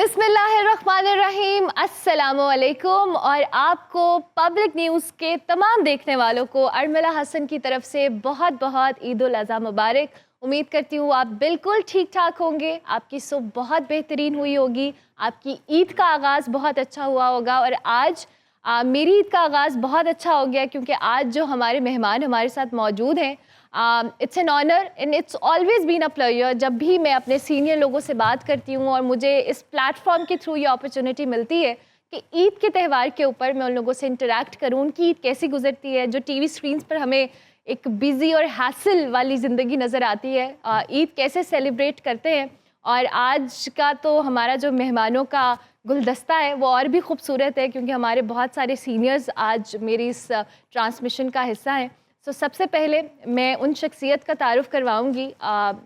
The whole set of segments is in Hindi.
बिस्मिल्लाहिर्रहमानिर्रहीम, अस्सलामुअलैकुम। और आपको पब्लिक न्यूज़ के तमाम देखने वालों को अर्मिला हसन की तरफ से बहुत बहुत ईद उल अज़हा मुबारक। उम्मीद करती हूँ आप बिल्कुल ठीक ठाक होंगे, आपकी सुबह बहुत बेहतरीन हुई होगी, आपकी ईद का आगाज़ बहुत अच्छा हुआ होगा। और आज मेरी ईद का आगाज़ बहुत अच्छा हो गया क्योंकि आज जो हमारे मेहमान हमारे साथ मौजूद हैं, it's an honour and it's always been a pleasure. जब भी मैं अपने सीनियर लोगों से बात करती हूँ और मुझे इस प्लेटफॉर्म के थ्रू ये अपॉर्चुनिटी मिलती है कि ईद के त्यौहार के ऊपर मैं उन लोगों से इंटरेक्ट करूँ, उनकी ईद कैसी गुजरती है, जो टीवी स्क्रीन्स पर हमें एक बिज़ी और हैसल वाली ज़िंदगी नज़र आती है, ईद कैसे सेलिब्रेट करते हैं। और आज का तो हमारा जो मेहमानों का गुलदस्ता है वो और भी खूबसूरत है क्योंकि हमारे बहुत सारे सीनियर्स आज मेरी इस ट्रांसमिशन का हिस्सा हैं। तो सबसे पहले मैं उन शख्सियत का तारुफ़ करवाऊँगी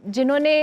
जिन्होंने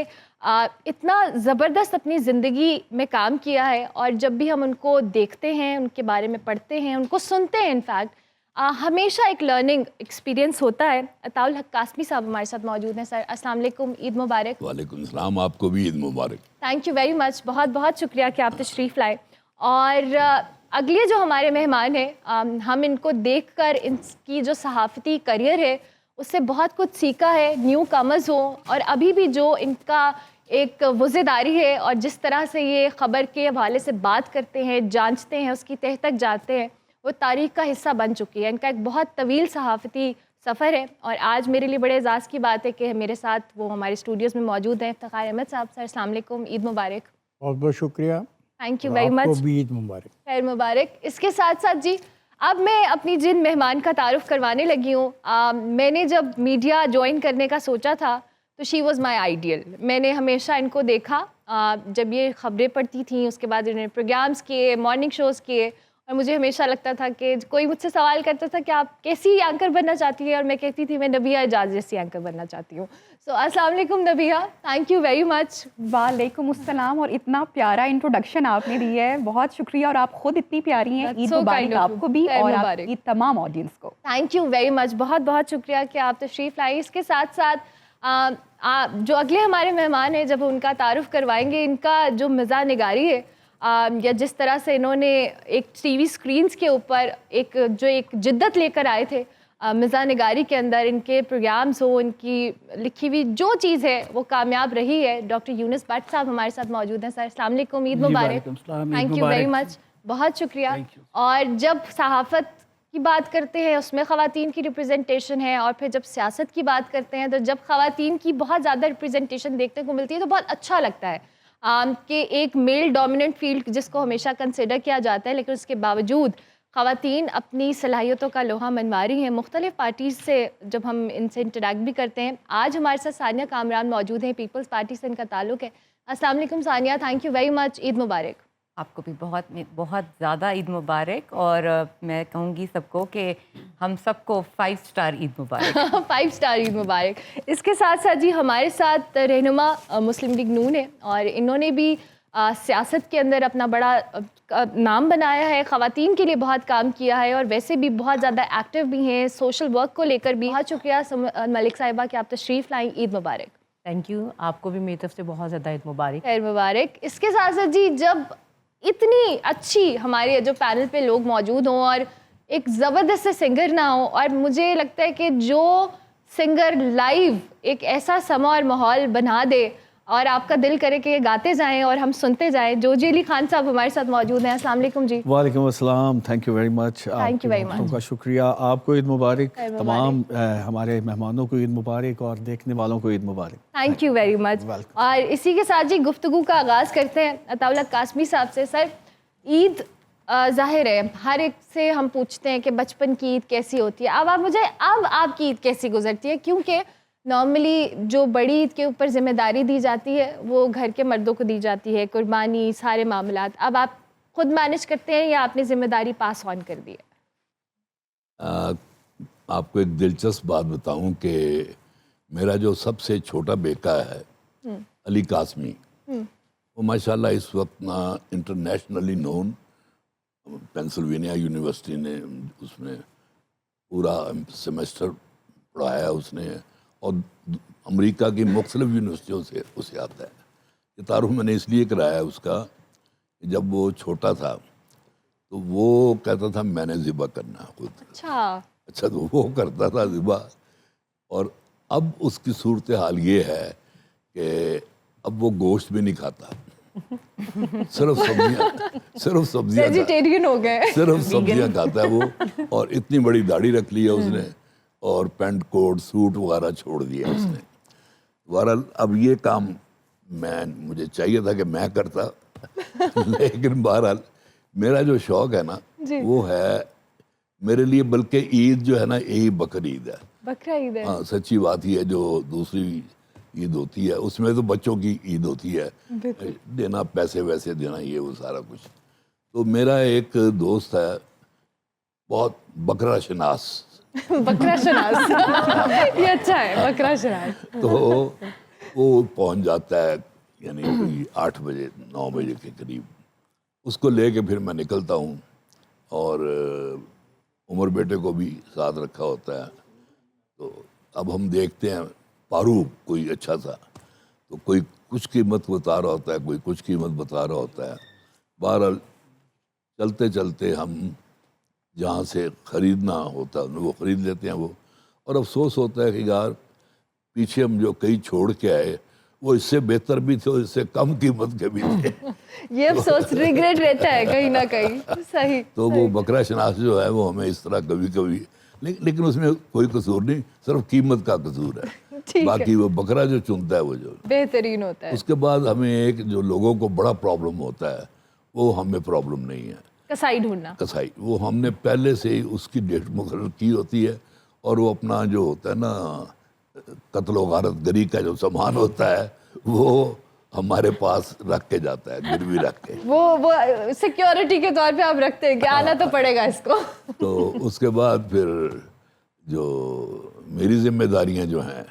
इतना ज़बरदस्त अपनी ज़िंदगी में काम किया है। और जब भी हम उनको देखते हैं, उनके बारे में पढ़ते हैं, उनको सुनते हैं, इनफैक्ट हमेशा एक लर्निंग एक्सपीरियंस होता है। अताउल हक कासमी साहब हमारे साथ मौजूद हैं। सर अस्सलाम वालेकुम, ईद मुबारक। वालेकुम सलाम, आपको भी ईद मुबारक। थैंक यू वेरी मच, बहुत बहुत शुक्रिया कि आप तशरीफ़ लाए। और अगले जो हमारे मेहमान हैं, हम इनको देखकर इनकी जो सहाफ़ती करियर है उससे बहुत कुछ सीखा है। न्यू कमर्स हो और अभी भी जो इनका एक वज़ेदारी है और जिस तरह से ये ख़बर के हवाले से बात करते हैं, जांचते हैं, उसकी तह तक जाते हैं, वो तारीख़ का हिस्सा बन चुकी है। इनका एक बहुत तवील सहाफ़ती सफ़र है और आज मेरे लिए बड़े एजाज़ की बात है कि मेरे साथ वो हमारे स्टूडियोज़ में मौजूद हैं। इफ्तिखार अहमद साहब, सर अस्सलाम वालेकुम, ईद मुबारक। बहुत बहुत शुक्रिया, thank you very much, Eid मुबारक। खैर मुबारक। इसके साथ साथ जी अब मैं अपनी जिन मेहमान का तारुफ़ करवाने लगी हूँ, मैंने जब मीडिया ज्वाइन करने का सोचा था तो शी वॉज़ माई आइडियल। मैंने हमेशा इनको देखा जब ये ख़बरें पढ़ती थी, उसके बाद इन्होंने प्रोग्राम्स किए, मॉर्निंग शोज़ किए, और मुझे हमेशा लगता था कि कोई मुझसे सवाल करता था कि आप कैसी एंकर बनना चाहती है, और मैं कहती थी मैं नबिया एजाज जैसी एंकर बनना चाहती हूँ। सो अस्सलाम वालेकुम नबिया, थैंक यू वेरी मच। वालेकुम अस्सलाम। और इतना प्यारा इंट्रोडक्शन आपने दी है, बहुत शुक्रिया। और आप खुद इतनी प्यारी हैं। ईद मुबारक आपको भी और आपकी तमाम ऑडियंस को। थैंक यू वेरी मच, बहुत बहुत शुक्रिया कि आप तशरीफ़ लाई। इसके साथ साथ जो अगले हमारे मेहमान हैं, जब उनका तारुफ़ करवाएंगे, इनका जो मिज़ाज निगारी है या जिस तरह से इन्होंने एक टीवी स्क्रीन्स के ऊपर एक जिद्दत लेकर आए थे मिज़ाज निगारी के अंदर, इनके प्रोग्राम्स हो, इनकी लिखी हुई जो चीज़ है वो कामयाब रही है। डॉक्टर यूनुस भट्ट साहब हमारे साथ मौजूद हैं। सर अस्सलाम वालेकुम, ईद मुबारक। थैंक यू वेरी मच, बहुत शुक्रिया। और जब सहाफ़त की बात करते हैं उसमें ख़वातीन की रिप्रेजेंटेशन है, और फिर जब सियासत की बात करते हैं तो जब ख़वातीन की बहुत ज़्यादा रिप्रेजेंटेशन देखने को मिलती है तो बहुत अच्छा लगता है कि एक मेल डोमिनेंट फील्ड जिसको हमेशा कंसिडर किया जाता है, लेकिन उसके बावजूद ख़वातीन अपनी सलाहियतों का लोहा मनवा रही हैं। मुख्तलिफ़ पार्टीज़ से जब हम इनसे इंटरेक्ट भी करते हैं, आज हमारे साथ सानिया कामरान मौजूद हैं, पीपल्स पार्टी से इनका ताल्लुक़ है। अस्सलाम वालेकुम Sania, thank you very much, Eid मुबारक। आपको भी बहुत बहुत ज़्यादा ईद मुबारक। और मैं कहूँगी सबको कि हम सबको 5 स्टार ईद मुबारक। 5 स्टार ईद मुबारक। इसके साथ साथ जी हमारे साथ रहनुमा मुस्लिम लीग नून है, और इन्होंने भी सियासत के अंदर अपना बड़ा नाम बनाया है, ख़वातीन के लिए बहुत काम किया है, और वैसे भी बहुत ज़्यादा एक्टिव भी हैं सोशल वर्क को लेकर भी। बहुत शुक्रिया मलिक साहिबा कि आप तशरीफ़ लाई, ईद मुबारक। थैंक यू, आपको भी मेरी तरफ से बहुत ज़्यादा ईद मुबारक। खैर मुबारक। इसके साथ साथ जी जब इतनी अच्छी हमारे जो पैनल पे लोग मौजूद हों और एक ज़बरदस्त से सिंगर ना हो, और मुझे लगता है कि जो सिंगर लाइव एक ऐसा समा और माहौल बना दे और आपका दिल करे कि ये गाते जाएं और हम सुनते जाएं, जोजी अली खान साहब हमारे साथ मौजूद हैं। अस्सलाम वालेकुम जी। वालेकुम अस्सलाम, thank you very much. Thank you very much, का शुक्रिया। आपको ईद मुबारक, तमाम हमारे मेहमानों को ईद मुबारक और देखने वालों को ईद मुबारक। Thank you very much. और इसी के साथ जी गुफ्तगू का आगाज़ करते हैं अताउल हक कासमी साहब से। सर, ईद ज़ाहिर है हर एक से हम पूछते हैं कि बचपन की ईद कैसी होती है। अब आपकी ईद कैसी गुजरती है, क्योंकि नॉर्मली जो बड़ी ईद के ऊपर ज़िम्मेदारी दी जाती है वो घर के मर्दों को दी जाती है, कुर्बानी, सारे मामलात। अब आप खुद मैनेज करते हैं या आपने ज़िम्मेदारी पास ऑन कर दी है? आपको एक दिलचस्प बात बताऊं कि मेरा जो सबसे छोटा बेटा है अली कासमी, वो माशाल्लाह इस वक्त इंटरनेशनली नोन, पेंसिल्वेनिया यूनिवर्सिटी ने उसमें पूरा सेमेस्टर पढ़ाया उसने, और अमेरिका की मुख्तलिफ यूनिवर्सिटियों से उसे आता है। ये तारुफ मैंने इसलिए कराया उसका जब वो छोटा था तो वो कहता था मैंने ज़िबा करना खुद। अच्छा तो वो करता था ज़िबा, और अब उसकी सूरत हाल ये है कि अब वो गोश्त भी नहीं खाता, सिर्फ सब्जियां वेजिटेरियन हो गए। सिर्फ सब्जियां खाता है वो, और इतनी बड़ी दाढ़ी रख ली है उसने, और पैंट कोट सूट वगैरह छोड़ दिया उसने। बहरहाल अब ये काम मुझे चाहिए था कि मैं करता लेकिन बहरहाल मेरा जो शौक है ना वो है मेरे लिए, बल्कि ईद जो है ना यही बकर ईद है। बकरा ईद है। हाँ सच्ची बात ही है, जो दूसरी ईद होती है उसमें तो बच्चों की ईद होती है, देना पैसे वैसे देना ये वो सारा कुछ। तो मेरा एक दोस्त है बहुत बकरा शनास बकरा शनास ये अच्छा है, बकरा शनास। तो वो पहुंच जाता है यानी कोई 8 बजे 9 बजे के करीब, उसको लेके फिर मैं निकलता हूँ, और उमर बेटे को भी साथ रखा होता है। तो अब हम देखते हैं पारू कोई अच्छा सा, तो कोई कुछ कीमत बता रहा होता है, कोई कुछ कीमत बता रहा होता है। बहरहाल चलते चलते हम जहाँ से ख़रीदना होता है वो ख़रीद लेते हैं वो, और अफसोस होता है कि यार पीछे हम जो कई छोड़ के आए वो इससे बेहतर भी थे और इससे कम कीमत के भी थे। ये अफसोस रिग्रेट रहता है कहीं ना कहीं। सही। तो वो बकरा शनास जो है वो हमें इस तरह कभी कभी, लेकिन उसमें कोई कसूर नहीं, सिर्फ कीमत का कसूर है। बाकी वो बकरा जो चुनता है वो जो बेहतरीन होता है। उसके बाद हमें एक जो लोगों को बड़ा प्रॉब्लम होता है वो हमें प्रॉब्लम नहीं है, कसाई ढूंढना। कसाई वो हमने पहले से ही उसकी डेट मुकर्रर की होती है, और वो अपना जो होता है ना कत्लो गारत गरी का जो सामान होता है वो हमारे पास रख के जाता है, गिरवी रख के। वो सिक्योरिटी के तौर पे आप रखते हैं कि आना तो पड़ेगा इसको। तो उसके बाद फिर जो मेरी जिम्मेदारियां जो हैं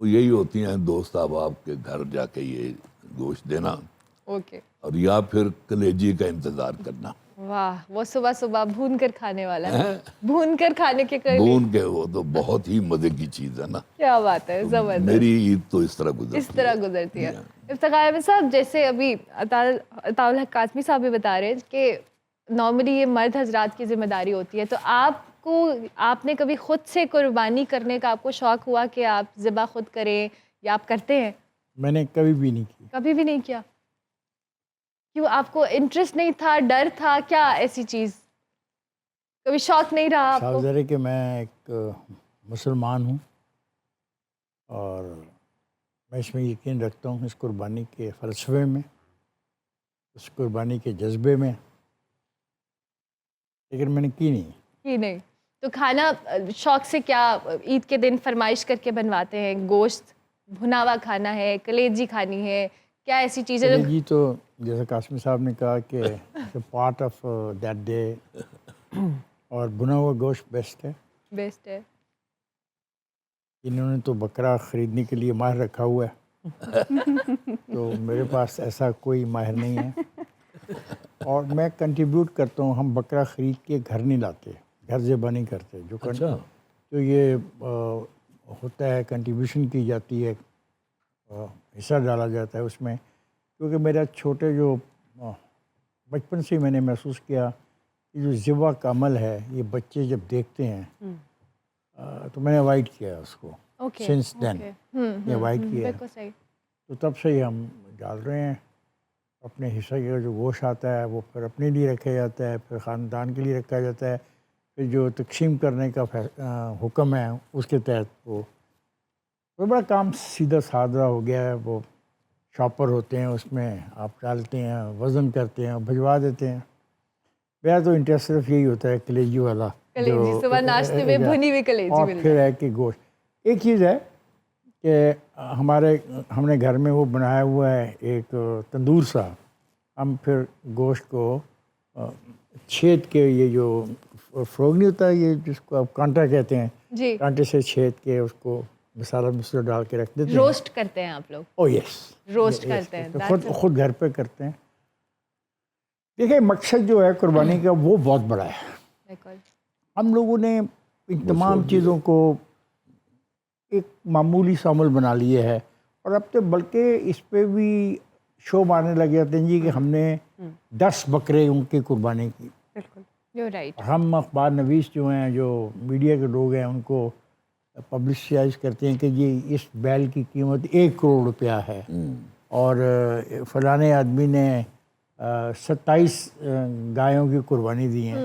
वो यही होती हैं, दोस्त अहबाब के घर जाके ये गोश्त देना, ओके। और या फिर कलेजी का इंतजार करना। वाह, वो सुबह सुबह भून कर खाने वाला है। भून कर खाने के करीब। भून के वो तो बहुत ही मजे की चीज है ना। क्या बात है, जबरदस्त। मेरी ईद तो इस तरह गुजरती है। इफ्तिखार अहमद साहब, जैसे अभी अताउल हक काज़मी साहब भी बता रहे हैं कि नॉर्मली ये मर्द हजरात की जिम्मेदारी होती है, तो आपने कभी खुद से कुर्बानी करने का आपको शौक हुआ कि आप ज़िबा खुद करें, या आप करते हैं? मैंने कभी भी नहीं की। कभी भी नहीं किया? क्यों, आपको इंटरेस्ट नहीं था, डर था, क्या ऐसी चीज़? कभी शौक नहीं रहा आपको? साफ ज़ाहिर है कि मैं एक मुसलमान हूँ और मैं इसमें यकीन रखता हूँ, इस कुर्बानी के फ़लसफ़े में, इस कुर्बानी के जज्बे में, लेकिन मैंने की नहीं। तो खाना शौक से क्या ईद के दिन फरमाइश करके बनवाते हैं? गोश्त भुना हुआ खाना है, कलेजी खानी है, क्या ऐसी चीज़ें? कलेजी तो जैसे कासमी साहब ने कहा कि पार्ट ऑफ दैट डे, और भुना हुआ गोश्त बेस्ट है। इन्होंने तो बकरा ख़रीदने के लिए माहिर रखा हुआ है तो मेरे पास ऐसा कोई माहिर नहीं है, और मैं कंट्रीब्यूट करता हूँ। हम बकरा ख़रीद के घर नहीं लाते, घर ज़िबा नहीं करते। जो ये होता है, कंट्रीब्यूशन की जाती है, हिस्सा डाला जाता है उसमें, क्योंकि मेरा छोटे जो बचपन से मैंने महसूस किया कि जो ज़िबा का अमल है ये बच्चे जब देखते हैं तो मैंने अवॉइड किया है उसको। सिंस देन ये अवॉइड किया है। तो तब से ही हम डाल रहे हैं। अपने हिस्से का जो गोश्त आता है वो फिर अपने लिए रखा जाता है, फिर ख़ानदान के लिए रखा जाता है, फिर जो तकसीम करने का हुक्म है उसके तहत वो बड़ा काम सीधा साधा हो गया है। वो शॉपर होते हैं, उसमें आप डालते हैं, वज़न करते हैं, भिजवा देते हैं। मेरा तो इंटरेस्ट सिर्फ यही होता है कलेजी वाला, कलेजी सुबह नाश्ते में भुनी हुई कलेजी और मिल फिर है कि गोश्त। एक चीज़ है कि हमने घर में वो बनाया हुआ है एक तंदूर सा, हम फिर गोश्त को छेद के, ये जो फ्रोग नहीं होता, ये जिसको आप कांटा कहते हैं, कांटे से छेद के उसको मसाला मसाला डाल के रख देते हैं। रोस्ट करते हैं आप लोग? ओह यस, रोस्ट करते हैं। तो खुद घर पे करते हैं। देखिए मकसद जो है कुर्बानी का वो बहुत बड़ा है। हम लोगों ने इन तमाम चीज़ों को एक मामूली सा अमल बना लिए है, और अब तो बल्कि इस पे भी शो मारने लग जाते हैं जी कि हमने 10 बकरे उनकी कुर्बानी की। बिल्कुल, You're right. हम अखबार नवीस जो हैं, जो मीडिया के लोग हैं, उनको पब्लिसाइज करते हैं कि जी इस बैल की कीमत 1 करोड़ रुपया है और फलाने आदमी ने 27 गायों की कुर्बानी दी है।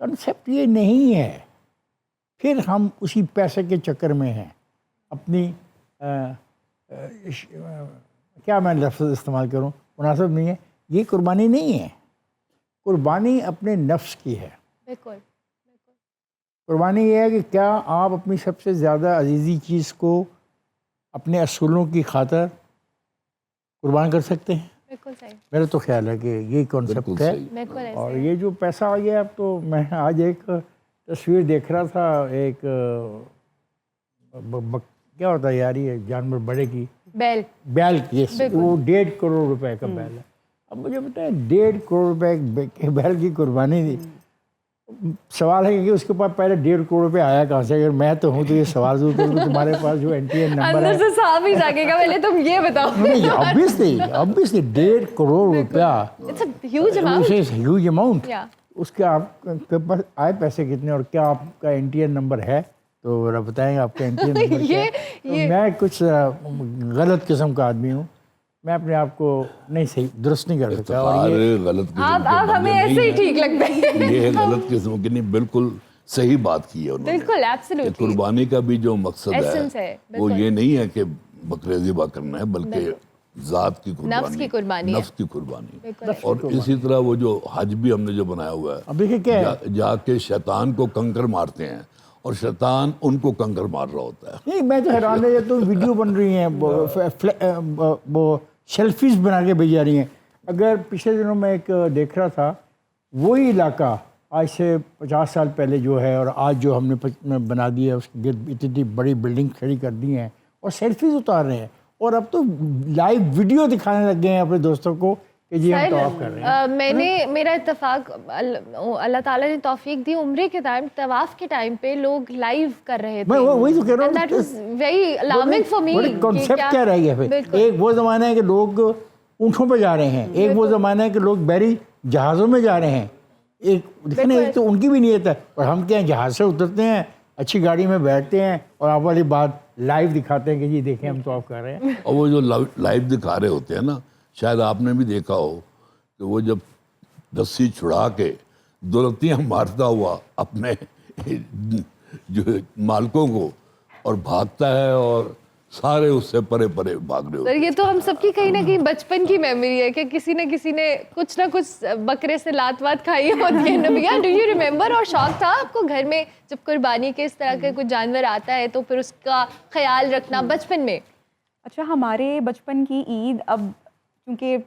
कंसेप्ट ये नहीं है। फिर हम उसी पैसे के चक्कर में हैं। अपनी क्या मैं लफ्ज़ इस्तेमाल करूं, मुनासिब नहीं है। ये कुर्बानी नहीं है, कुर्बानी अपने नफ्स की है। बिल्कुल। कुर्बानी ये है कि क्या आप अपनी सबसे ज़्यादा अजीज़ी चीज़ को अपने असूलों की खातर कुर्बान कर सकते हैं? बिल्कुल सही। मेरा तो ख्याल है कि यही कॉन्सेप्ट बिल्कुल है। सही। बिल्कुल ऐसे और है। ये जो पैसा आ गया, अब तो मैं आज एक तस्वीर देख रहा था, एक क्या होता है यार, ये जानवर बड़े की, बैल। बैल की, बिल्कुल। वो 1.5 करोड़ रुपए का बैल है। अब मुझे बताएं, 1.5 करोड़ रुपए के बैल की कुर्बानी दी। सवाल है कि उसके पास पहले 1.5 करोड़ रुपए आया कहाँ से? अगर मैं तो हूँ तो ये सवाल जरूर करूँ कि तुम्हारे पास जो NTN नंबर अंदर है। से सांप ही जागेगा, पहले तुम ये बताओ। नहीं, ऑब्वियसली 1.5 करोड़ रुपया, It's a huge amount. Huge amount. Yeah. उसके आपके पास आए पैसे कितने और क्या आपका NTN नंबर है? तो जरा बताएंगे आपका NTN नंबर क्या है? तो मैं कुछ गलत किस्म का आदमी हूँ, मैं अपने आप को नहीं सही दुरुस्त नहीं कर सकता। और ये गलत किस्म आप के हमें बंदे ऐसे ही नहीं ठीक लगते हैं। हैं। ये गलत किस्म की नहीं, बिल्कुल सही बात की है उन्होंने। बिल्कुल, कि एब्सोल्युटली। कुर्बानी का भी जो मकसद Essence है, है वो बिल्कुल। ये नहीं है कि बकरे ज़िबा करना है, बल्कि ज़ात की कुर्बानी, नफ्स की कुर्बानी है। नफ्स की कुर्बानी। बिल्कुल। और इसी तरह वो जो हज भी हमने जो बनाया हुआ है, अब देखिए क्या है, जाके शैतान को कंकर मारते हैं और शैतान उनको कंकर मार रहा होता है। नहीं, मैं तो हैरान है, तो वीडियो बन रही हैं, वो सेल्फीज बना के भेजा रही हैं। अगर पिछले दिनों में एक देख रहा था, वही इलाका आज से 50 साल पहले जो है और आज जो हमने बना दिया है, उसके गिर्द इतनी बड़ी बिल्डिंग खड़ी कर दी हैं और सेल्फीज उतार रहे हैं। और अब तो लाइव वीडियो दिखाने लग गए हैं अपने दोस्तों को कि जी हम तवाफ कर रहे हैं। मेरा इत्तेफाक, अल्लाह ताला ने तौफीक दी, उम्रे के टाइम, तवाफ के टाइम पे लोग लाइव कर रहे थे। मैं वही तो कह रहा हूँ। And that was very alarming for me कि कॉन्सेप्ट क्या रह गया फिर? बिल्कुल। एक वो ज़माना है कि लोग ऊँटों पे जा रहे हैं, एक वो ज़माना है कि लोग बहरी जहाज़ों में जा रहे हैं। एक देखने, एक तो उनकी भी नीयत है, और हम क्या जहाज़ से उतरते हैं, अच्छी गाड़ी में बैठते हैं और आप वाली बात लाइव दिखाते हैं कि जी देखें हम तवाफ कर रहे हैं। और वो जो लाइव दिखा रहे होते हैं ना, शायद आपने भी देखा हो कि वो जब रस्सी छुड़ा के दुलतियाँ मारता हुआ अपने जो मालकों को और भागता है और सारे उससे परे परे भाग रहे होते सर, ये तो हम सबकी कहीं ना कहीं बचपन की मेमोरी है कि किसी ने कुछ ना कुछ बकरे से लात वात खाई होती है। नबिया, डू यू रिमेम्बर? और शौक था आपको घर में जब कुर्बानी के इस तरह के कुछ जानवर आता है तो फिर उसका ख्याल रखना बचपन में? अच्छा, हमारे बचपन की ईद, अब क्योंकि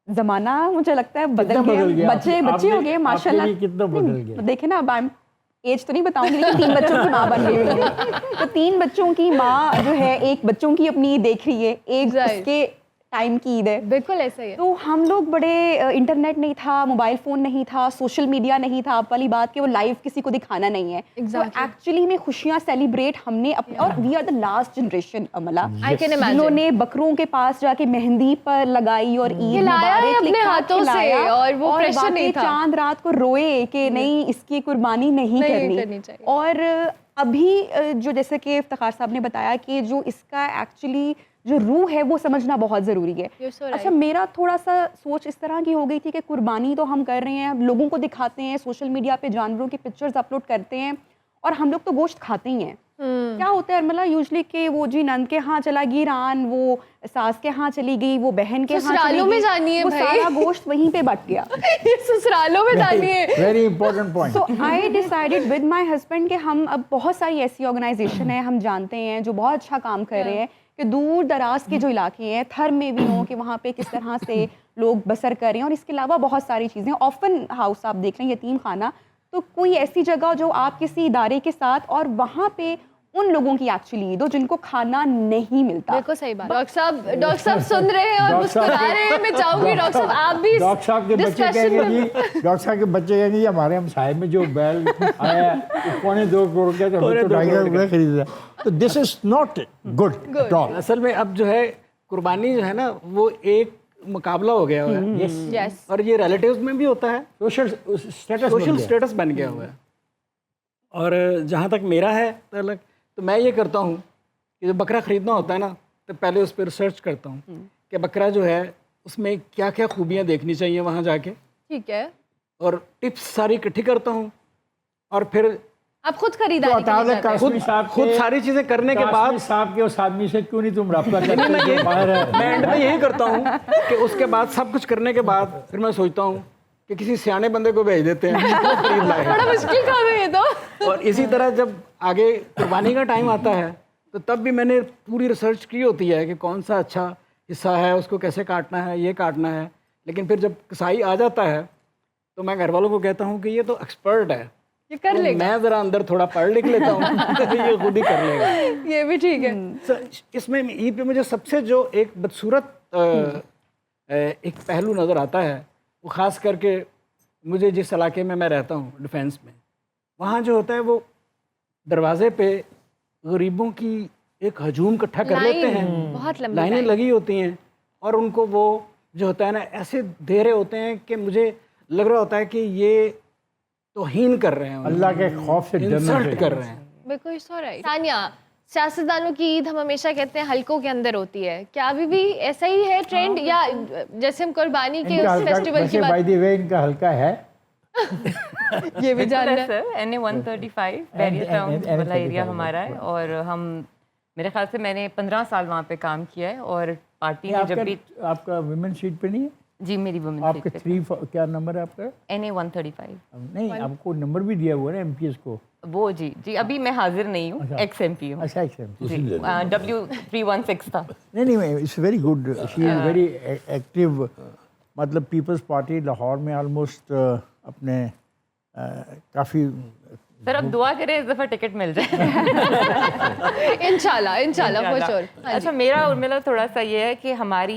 ज़माना मुझे लगता है बदल कितना बदल गया, गया? बच्चे हो गए आपके माशाल्लाह। लिए कितना बदल गया? देखे ना, अब I'm एज तो नहीं बताऊंगी, लेकिन 3 बच्चों की माँ बन रही हुई है। तो 3 बच्चों की माँ जो है, एक बच्चों की अपनी देख रही है, एक Right. उसके टाइम की ईद है। बिल्कुल ऐसा ही है। तो हम लोग बड़े, इंटरनेट नहीं था, मोबाइल फ़ोन नहीं था, सोशल मीडिया नहीं था, आप वाली बात कि वो लाइव किसी को दिखाना नहीं है। Exactly. तो एक्चुअली में खुशियाँ सेलिब्रेट हमने अपने, और we are the last generation अमला, I can imagine. जिन्होंने बकरों के पास जाके मेहंदी पर लगाई और ईद खिलाया है मुबारक अपने लिखा, हाथों से, खिलाया, और वो प्रेशर वाकई नहीं था। चांद रात को रोए कि नहीं, इसकी कुर्बानी नहीं करनी करनी। चाहिए। और अभी जो जैसे कि इफ्तिखार साहब ने बताया कि जो इसका एक्चुअली जो रूह है वो समझना बहुत ज़रूरी है। You're so right. अच्छा, मेरा थोड़ा सा सोच इस तरह की हो गई थी कि कुर्बानी तो हम कर रहे हैं, लोगों को दिखाते हैं, सोशल मीडिया पे जानवरों की पिक्चर्स अपलोड करते हैं, और हम लोग तो गोश्त खाते ही हैं। क्या होता है मतलब यूजली कि वो जी नंद के यहाँ चला गई रान, वो सास के यहाँ चली गई, वो बहन के यहाँ चली ससुरालों में गई, जानी है वो भाई। सारा गोश्त वहीं पे बट गया। ससुरालों में जानी है। Very important point. So I decided with my husband कि हम, अब बहुत सारी ऐसी ऑर्गेनाइजेशन है हम जानते हैं जो बहुत अच्छा काम कर रहे हैं, कि दूर दराज के जो इलाके हैं, थर में भी हों, कि वहाँ पे किस तरह से लोग बसर कर रहे हैं। और इसके अलावा बहुत सारी चीज़ें, ऑफन हाउस आप देख रहे हैं, यतीम खाना, तो कोई ऐसी जगह जो आप किसी इदारे के साथ, और वहाँ पे उन लोगों की एक्चुअली ईद हो जिनको खाना नहीं मिलता। बिल्कुल सही बात। डॉक्टर साहब सुन रहे हैं और डॉक्टर मुस्कुरा साहब रहे हैं। मैं चाहूंगी डॉक्टर साहब आप भी डॉक्टर साहब के बच्चे डिस्कशन कहेंगे में। जी, डॉक्टर साहब के बच्चे कहेंगे जी हमारे हमसाए में जो बैल आया वो 2.25 करोड़ का, तो हमें तो 2.5 करोड़ का खरीदा। तो this is not good at all. असल में अब जो है कुर्बानी जो है ना, वो एक मुकाबला हो गया हुआ है यस और ये रिलेटिव्स में भी होता है, सोशल स्टेटस सोशल स्टेटस बन गया हुआ है। और जहाँ तक मेरा है तलक, तो मैं ये करता हूँ कि जब बकरा ख़रीदना होता है ना, तो पहले उस पर रिसर्च करता हूँ कि बकरा जो है उसमें क्या क्या खूबियाँ देखनी चाहिए वहाँ जाके, ठीक है। और टिप्स सारी इकट्ठी करता हूँ। और फिर आप खुद खरीदारी तो करने अतालक जाते हैं? कासमी साहब खुद सारी चीज़ें करने के बाद साहब के उस आदमी से क्यों नहीं तुम रब्ता करते मैं जो बाहर है? मैं एंड में यही करता हूँ कि उसके बाद सब कुछ करने के बाद फिर मैं सोचता हूँ कि किसी सियाने बंदे को भेज देते हैं वो खरीद लाए। बड़ा मुश्किल काम है ये तो। और इसी तरह जब आगे कुर्बानी का टाइम आता है तो तब भी मैंने पूरी रिसर्च की होती है कि कौन सा अच्छा हिस्सा है, उसको कैसे काटना है, ये काटना है। लेकिन फिर जब कसाई आ जाता है तो मैं घर वालों को कहता हूँ कि ये तो एक्सपर्ट है, ये कर तो लेगा। मैं ज़रा अंदर थोड़ा पढ़ लिख लेता हूँ ये खुद ही कर लेगा। ये भी ठीक है। इसमें ईद पे मुझे सबसे जो एक बदसूरत एक पहलू नज़र आता है, वो ख़ास करके मुझे जिस इलाके में मैं रहता हूँ डिफेंस में, वहाँ जो होता है वो दरवाजे पे गरीबों की एक हजूम इकट्ठा कर लेते हैं, बहुत लंबी लाइनें लाइन। लगी होती हैं और उनको वो जो होता है ना ऐसे दे रहे होते हैं कि मुझे लग रहा होता है कि ये तौहीन कर रहे हैं, अल्लाह के खौफ से डरना इंसल्ट चाहिए। कर रहे हैं। बिल्कुल राइट। तानिया, सियासतदानों की ईद हम हमेशा कहते हैं हल्कों के अंदर होती है, क्या अभी भी ऐसा ही है ट्रेंड, या जैसे हम कुर्बानी के इनका उस हल्का फेस्टिवल की वैसे बाय बात, द वे इनका हल्का है। ये भी जानना है। Sir NA 135 barrier town NA वाला एरिया 135 हमारा है। और हम, मेरे ख्याल से मैंने 15 साल वहाँ पे काम किया है। और पार्टी में जब भी, आपका वुमेन सीट पे नहीं है? जी मेरी वुमेन आपके 3 क्या नंबर है आपका? NA 135 नहीं, आपको नंबर भी दिया हुआ है ना एमपीएस को। वो जी अभी मैं हाजिर नहीं हूँ, एक्स MP हूँ। अच्छा अच्छा। W316 था। नहीं, it's very good, she is very active. मतलब पीपल्स पार्टी लाहौर में ऑलमोस्ट अपने काफ़ी सर अब दुआ करें इस दफ़ा टिकट मिल जाए। इंशाल्लाह फॉर श्योर। अच्छा, मेरा उर्मिला थोड़ा सा ये है कि हमारी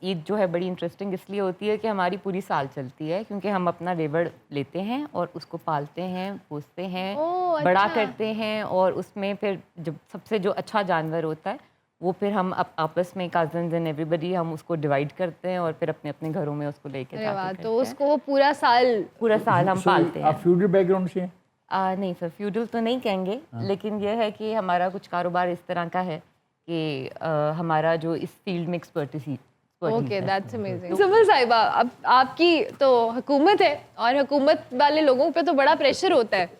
ईद जो है बड़ी इंटरेस्टिंग इसलिए होती है कि हमारी पूरी साल चलती है, क्योंकि हम अपना रेवड़ लेते हैं और उसको पालते हैं, पोसते हैं, ओह, बड़ा अच्छा। करते हैं। और उसमें फिर जब सबसे जो अच्छा जानवर होता है वो फिर हम आपस में कजन्स एंड एवरीबडी हम उसको डिवाइड करते हैं और फिर अपने अपने घरों में उसको लेके अरे वाह, जाते तो हैं। उसको वो पूरा साल हम पालते हैं। आप फ्यूडल बैकग्राउंड से हैं? नहीं सर, फ्यूडल तो नहीं कहेंगे, लेकिन यह है कि हमारा कुछ कारोबार इस तरह का है कि हमारा जो इस फील्ड में एक्सपर्टीज ओके, दैट्स अमेजिंग। समल साहिबा, अब आपकी तो हुकूमत है और हुकूमत वाले लोगों पे तो बड़ा प्रेशर होता है,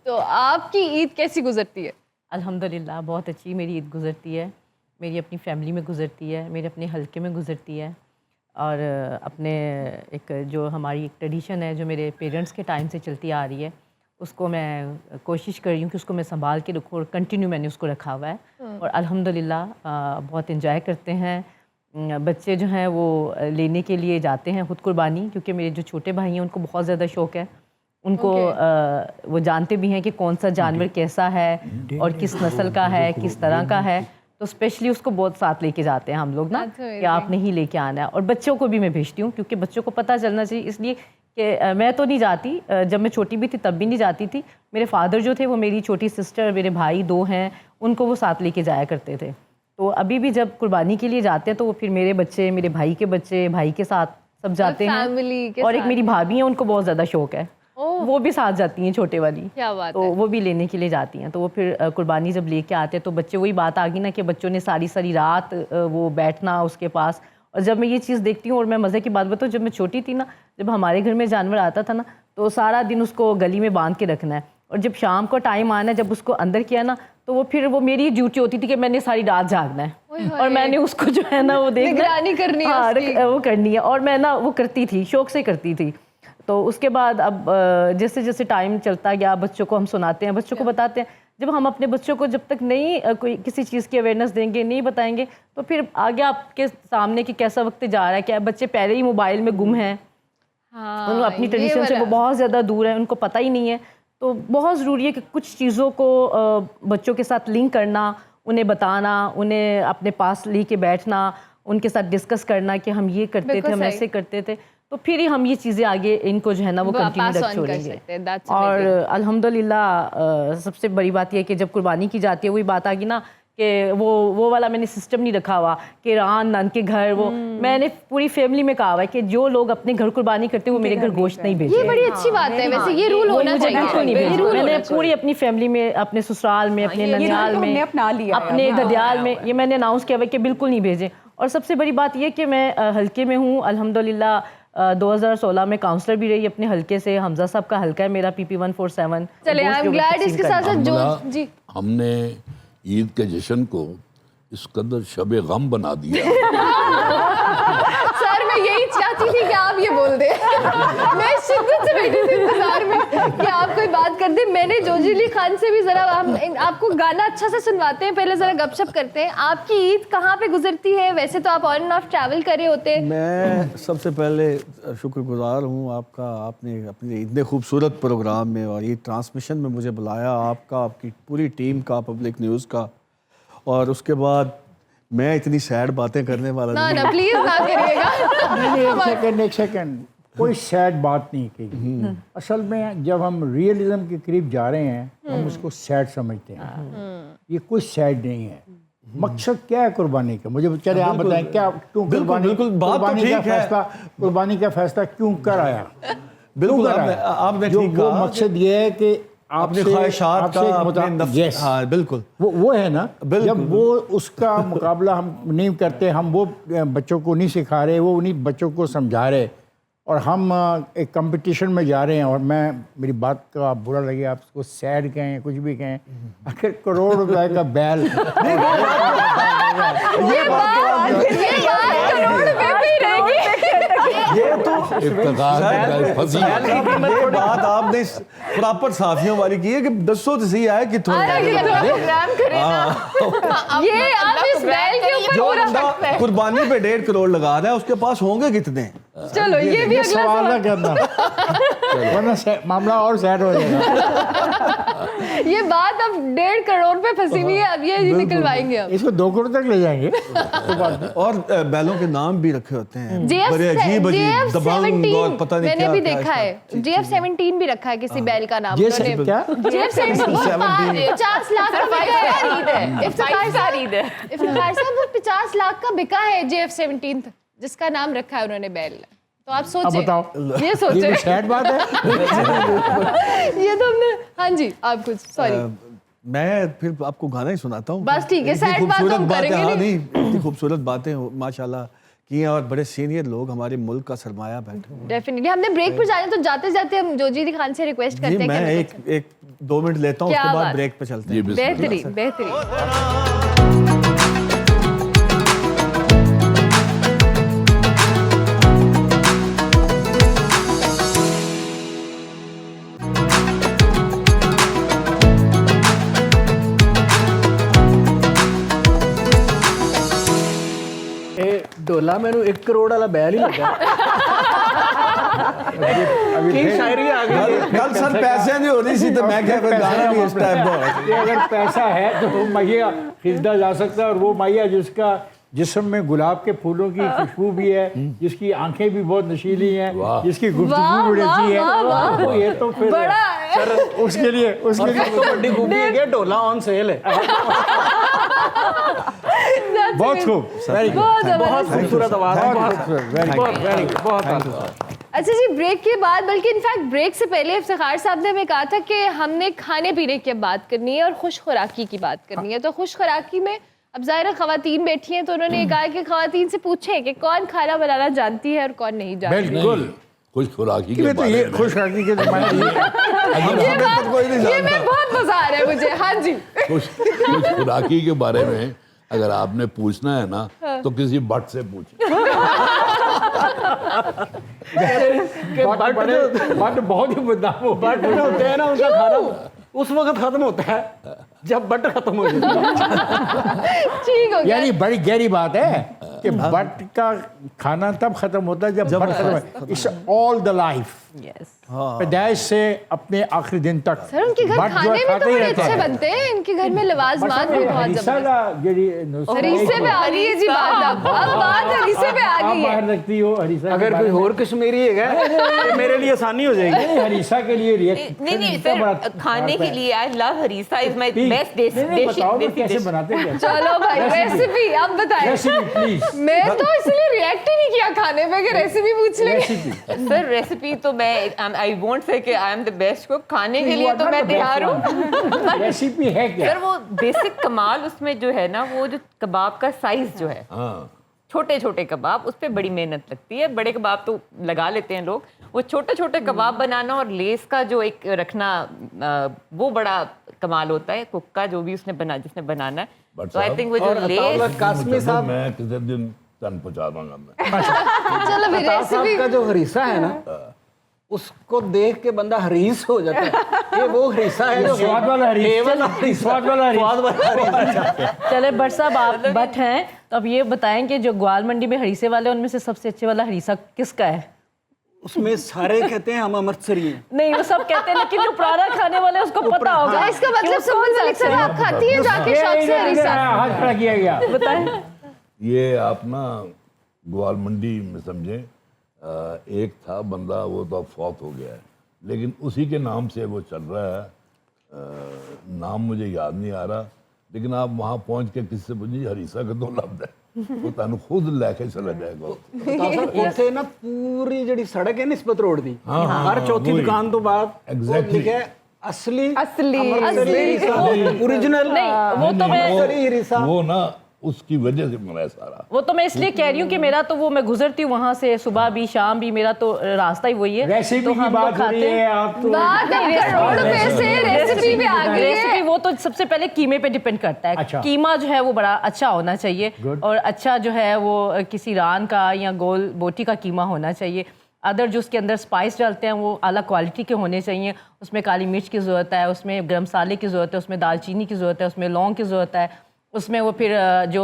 तो आपकी ईद कैसी गुजरती है? अल्हम्दुलिल्लाह बहुत अच्छी मेरी ईद गुजरती है। मेरी अपनी फैमिली में गुजरती है, मेरे अपने हलके में गुजरती है। और अपने एक जो हमारी एक ट्रेडिशन है जो मेरे पेरेंट्स के टाइम से चलती आ रही है, उसको मैं कोशिश कर रही हूँ कि उसको मैं संभाल के रखूँ, और कंटिन्यू मैंने उसको रखा हुआ है। और अल्हम्दुलिल्लाह बहुत एंजॉय करते हैं। बच्चे जो हैं वो लेने के लिए जाते हैं खुद कुर्बानी, क्योंकि मेरे जो छोटे भाई हैं उनको बहुत ज़्यादा शौक़ है। उनको वो जानते भी हैं कि कौन सा जानवर कैसा है और किस नस्ल का है, किस तरह का है, तो स्पेशली उसको बहुत साथ लेके जाते हैं हम लोग ना कि आप नहीं लेके आना है। और बच्चों को भी मैं भेजती हूँ, क्योंकि बच्चों को पता चलना चाहिए, इसलिए कि मैं तो नहीं जाती, जब मैं छोटी भी थी तब भी नहीं जाती थी। मेरे फादर जो थे वो मेरी छोटी सिस्टर, मेरे भाई 2 हैं, उनको वो साथ लेके जाया करते थे। तो अभी भी जब कुर्बानी के लिए जाते हैं तो वो फिर मेरे बच्चे, मेरे भाई के बच्चे, भाई के साथ सब जाते हैं। और एक मेरी भाभी है, उनको बहुत ज़्यादा शौक़ है, वो भी साथ जाती हैं, छोटे वाली। क्या बात तो है। वो भी लेने के लिए जाती हैं। तो वो फिर कुर्बानी जब लेके आते हैं तो बच्चे, वही बात आ गई ना कि बच्चों ने सारी रात वो बैठना उसके पास। और जब मैं ये चीज़ देखती हूँ, और मैं मज़े की बात बताऊँ, जब मैं छोटी थी ना, जब हमारे घर में जानवर आता था ना, तो सारा दिन उसको गली में बांध के रखना है, और जब शाम को टाइम आना, जब उसको अंदर किया ना, तो वो फिर वो मेरी ड्यूटी होती थी कि मैंने सारी रात जागना है और मैंने उसको जो है ना वो देखना, निगरानी करनी है हाँ, उसकी। वो करनी है। और मैं ना वो करती थी, शौक़ से करती थी। तो उसके बाद अब जैसे जैसे टाइम चलता गया, बच्चों को हम सुनाते हैं, बच्चों को बताते हैं। जब हम अपने बच्चों को जब तक नहीं कोई किसी चीज़ की अवेयरनेस देंगे, नहीं बताएंगे, तो फिर आगे आपके सामने कि कैसा वक्त जा रहा है, क्या बच्चे पहले ही मोबाइल में गुम हैं, उनको अपनी ट्रेडिशन से वो बहुत ज़्यादा दूर है, उनको पता ही नहीं है। तो बहुत ज़रूरी है कि कुछ चीज़ों को बच्चों के साथ लिंक करना, उन्हें बताना, उन्हें अपने पास लेके बैठना, उनके साथ डिस्कस करना कि हम ये करते थे, हम ऐसे करते थे, तो फिर ही हम ये चीज़ें आगे इनको जो है ना वो कंटिन्यू रख छोड़ेंगे। और अल्हम्दुलिल्लाह सबसे बड़ी बात यह है कि जब कुर्बानी की जाती है, वही बात आ गई ना कि वो वाला मैंने सिस्टम नहीं रखा हुआ कि रान नान के घर वो मैंने पूरी फैमिली में कहा हुआ है कि जो लोग अपने घर कुर्बानी करते हैं वो मेरे घर गोश्त नहीं भेजे। ये बड़ी अच्छी बात है वैसे, ये रूल होना मुझे बिल्कुल चाहिए। नहीं भेजा। मैंने पूरी अपनी फैमिली में, अपने ससुराल में, अपने ननियाल हमने में, अपना लिया है। अपने ददियाल में, ये मैंने अनाउंस किया हुआ कि बिल्कुल नहीं भेजे। और सबसे बड़ी बात ये कि मैं हल्के में हूँ अल्हम्दुलिल्लाह। 2016 में काउंसलर भी रही अपने हल्के से। हमजा साहब का हल्का है मेरा PP 147। चले, आई एम ग्लैड इसके साथ साथ जो अमला, जी हमने ईद के जश्न को इस कदर शबे गम बना दिया। सर मैं यही चाहती थी कि आप ये बोल दें। मैं शिद्दत से बैठी थी इंतजार में कि आप कोई बात कर दें। मैंने जोजिली खान से भी जरा हम आपको गाना अच्छा से सुनवाते हैं, पहले जरा गपशप करते हैं। आपकी ईद कहाँ पे गुजरती है? वैसे तो आप ऑन एंड ऑफ ट्रैवल कर रहे होते हैं। मैं सबसे पहले शुक्रगुजार हूँ आपका, आपने अपने इतने खूबसूरत प्रोग्राम में और ये ट्रांसमिशन में मुझे बुलाया, आपका, आपकी पूरी टीम का, पब्लिक न्यूज़ का। और उसके बाद मैं इतनी सैड बातें करने वाला ना नहीं। ना प्लीज ना करिएगा। एक सेकंड, कोई सैड बात नहीं की। असल में जब हम रियलिज्म के करीब जा रहे हैं हम उसको सैड समझते हैं। ये कोई सैड नहीं है। मकसद क्या है कुर्बानी का? मुझे बेचारे आप बताएं, क्या क्यों कुर्बानी? बिल्कुल, बात तो ठीक है। कुर्बानी का फैसला क्यों कर आया? बिल्कुल, क्यों कर आया? आपने जो ठीक वो कहा। मकसद ये है कि अपने ख्वाहिशात का, अपने नफ्स, यस, हाँ बिल्कुल, वो है ना। बिल्कुल। जब वो उसका मुकाबला हम नहीं करते, हम वो बच्चों को नहीं सिखा रहे, वो उन्हीं बच्चों को समझा रहे, और हम एक कंपटीशन में जा रहे हैं। और मैं, मेरी बात का आप बुरा लगे, आप उसको सैड कहें, कुछ भी कहें, अगर करोड़ रुपए का बैल ये बात करोड़ रुपए पे ही रहेगी। ये तो इफ्तिखार का फंसी है। ये बात आपने प्रॉपर साफियों वाली की है कि 200 से सही आया कि थोड़ा प्रोग्राम करें ना। ये आप इस बैल के ऊपर जो पूरा बंदा कुर्बानी पे 1.5 करोड़ लगा रहा है उसके पास होंगे कितने? चलो ये भी अगला सवाल ना सवाल। करना, वरना मामला और सैड हो जाएगा। ये बात अब 1.5 करोड़ पे फंसी हुई है, अब ये निकलवाएंगे अब। इसको 2 करोड़ तक ले जाएंगे तो बात नहीं। और बैलों के नाम भी रखे होते हैं JF बड़े अजीब अजीब, दबंग और पता नहीं मैंने क्या भी क्या देखा है। JF-17 भी रखा है किसी बैल का नाम। ये उन्होंने- क्या? JF-17 50 लाख का बिका है। इफ्तिखार साहब वो 50 लाख का बिका है JF-17 जिसका नाम रखा है उन्होंने बैल। तो आप अब सोचें, बताओ, ये ये सोचें। कोई सैड बात है? ये तो हमने, हाँ जी आप कुछ, सॉरी। मैं फिर आपको गाना ही सुनाता हूँ। बस ठीक है, इतनी sad बात खूबसूरत हम बातें, करेंगे हाँ नहीं। नहीं, इतनी खूबसूरत बातें माशाल्लाह की हैं और बड़े सीनियर लोग हमारे मुल्क का सरमाया बैठे हुए हैं। डेफिनेटली हमने ब्रेक पर जाने, तो जाते जाते हम जोजी खान से रिक्वेस्ट करते जी हैं मैं कि एक 2 मिनट लेता हूँ, क्या उसके बाद बात। ब्रेक पे चलते जी हैं। बिस्मिल्लाह। बेहतरीन बेहतरीन। ढोला मैनू 1 करोड़ वाला बैल ही लगा। की शायरी आ गई। कल सर पैसे नहीं हो रही सी तो मैं क्या कोई गाना भी इस टाइप का हो। ये अगर पैसा है तो वो मैया खरीदा जा सकता है। और वो मैया जिसका जिस्म में गुलाब के फूलों की खुशबू भी है, जिसकी आंखें भी बहुत नशीली हैं, जिसकी गुफ्तगू बड़ी अच्छी है, वो ये तो फिर बड़ा है। उसके लिए तो बड़ी खूबी है कि ढोला ऑन सेल है। बहुत खूब, बहुत खूबसूरत आवाज है, बहुत अच्छा जी, ब्रेक के बाद, बल्कि इनफैक्ट ब्रेक से पहले इफ्तिखार साहब ने हमें कहा था कि हमने खाने पीने की बात करनी है और खुश खुराकी की बात करनी है। तो खुश खुराकी में अब ज़ाहिर ख़वातीन बैठी हैं, तो उन्होंने ये कहा कि ख़वातीन से पूछें कि कौन खाना बनाना जानती है और कौन नहीं जानती। बिल्कुल। खुश खुराकी के तो बारे ये में खुश रखने के ज़माने ये में बहुत मजा आ रहा है मुझे। हाँ जी, खुश खुराकी के बारे में अगर आपने पूछना है ना तो किसी बट से पूछे। बट बहुत ही बदनाम हो। बट जो होते हैं ना उनका खाना उस वक्त खत्म होता है जब बट खत्म हो जाता है। ठीक हो गया। यानी बड़ी गहरी बात है कि बट का खाना तब खत्म होता है जब बट खत्म है। It's all the life. हाँ। पैदाइश से अपने आखिरी दिन तक सर उनके घर भट जो है खाने भी खाते तो ही बड़े रहते अच्छे हैं। बनते हैं, इनके घर में लवाजमात भी बहुत हरीसा जबरदस्त। का ਜਿਹੜੀ नुस्खा हरीसे पे आ गई है जी बात, अब बात हरीसे पे आ आप गई है। बाहर रखती हो हरीसा के अगर बारे कोई में? और कश्मीरी है तो मेरे लिए आसानी हो जाएगी। नहीं, हरीसा के लिए रिएक्ट नहीं नहीं फिर खाने के लिए I love harees is my best dish. बताओ ना कैसे बनाते हैं चलो भाई रेसिपी आप बताएं। रेसिपी प्लीज मैं तो इसलिए रिएक्ट ही नहीं किया खाने पे कि रेसिपी पूछ लेंगे। रेसिपी सर रेसिपी तो मैं आई वोंट से कि I am the best cook, खाने के लिए तो मैं तैयार हूँ। रेसिपी है क्या? सर वो बेसिक कमाल उसमें जो है ना, वो जो कबाब का साइज जो है, हाँ छोटे छोटे कबाब, उस पर बड़ी मेहनत लगती है। बड़े कबाब तो लगा लेते हैं लोग, वो छोटे छोटे कबाब बनाना और लेस का जो एक रखना, वो बड़ा कमाल होता है कुक का, जो भी उसने जिसने बनाना है। But तो आई साहब, थिंक वो जो और लेस अताउल्लाह कासमी साहब, मैं किसी दिन तन पहुंचा दूंगा मैं। चलो भी अता साहब रेसिपी का जो हरीसा है ना, उसको देख के बंदा हरीस हो जाता है। ये वो हरीसा है जो स्वाद वाला हरीस। केवल हरीसा, स्वाद वाला हरीस। स्वाद वाला हरीसा। चले भट्ट साहब, आप भट्ट हैं तो अब ये बताएं कि जो ग्वाल मंडी में हरीसे वाले, उनमें से सबसे अच्छे वाला हरीसा किसका है? उसमें सारे कहते हैं हम अमृतसरी हैं। नहीं, वो सब कहते हैं, लेकिन जो पुराना खाने वाले उसको पता होगा। तो इसका मतलब सुमन मलिक साहब आप खाती हैं जाके शौक से हरीसा? हाथ खड़ा किया गया। बताएं। ये आप ना ग्वाल मंडी में समझे, एक था बंदा, वो तो अब फौत हो गया है, लेकिन उसी के नाम से वो चल रहा है। नाम मुझे याद नहीं आ रहा, लेकिन आप वहाँ पहुँच के किससे पूछिए हरीसा का तो लफ्ज है, वो तुम खुद लेके चला जाएगा। अता साहब ਉੱਥੇ ਨਾ ਪੂਰੀ ਜਿਹੜੀ ਸੜਕ ਹੈ ਨਿਸਬਤ ਰੋਡ ਦੀ, हाँ, हर चौथी वही। दुकान तो बाद Exactly। लिखा है असली असली ओरिजिनल नहीं, वो तो मैं अमृतसरी हरीसा। वो ना उसकी वजह से बना है सारा। वो तो मैं इसलिए कह रही हूँ कि मेरा तो वो मैं गुजरती हूँ वहाँ से, सुबह भी शाम भी, मेरा तो रास्ता ही वही है। रेसिपी तो की हम बात लोग हो रही खाते है, हैं। आप तो बात अब करोड़ रुपए से रेसिपी पे आ गई है। रेसिपी वो तो सबसे पहले कीमे पे डिपेंड करता है। अच्छा। कीमा जो है वो बड़ा अच्छा होना चाहिए, Good। और अच्छा जो है वो किसी रान का या गोल बोटी का कीमा होना चाहिए। अदर जो उसके अंदर स्पाइस डालते हैं वो आला क्वालिटी के होने चाहिए। उसमें काली मिर्च की ज़रूरत है, उसमें गरम मसाले की ज़रूरत है, उसमें दालचीनी की ज़रूरत है, उसमें लौंग की ज़रूरत है, उसमें वो फिर जो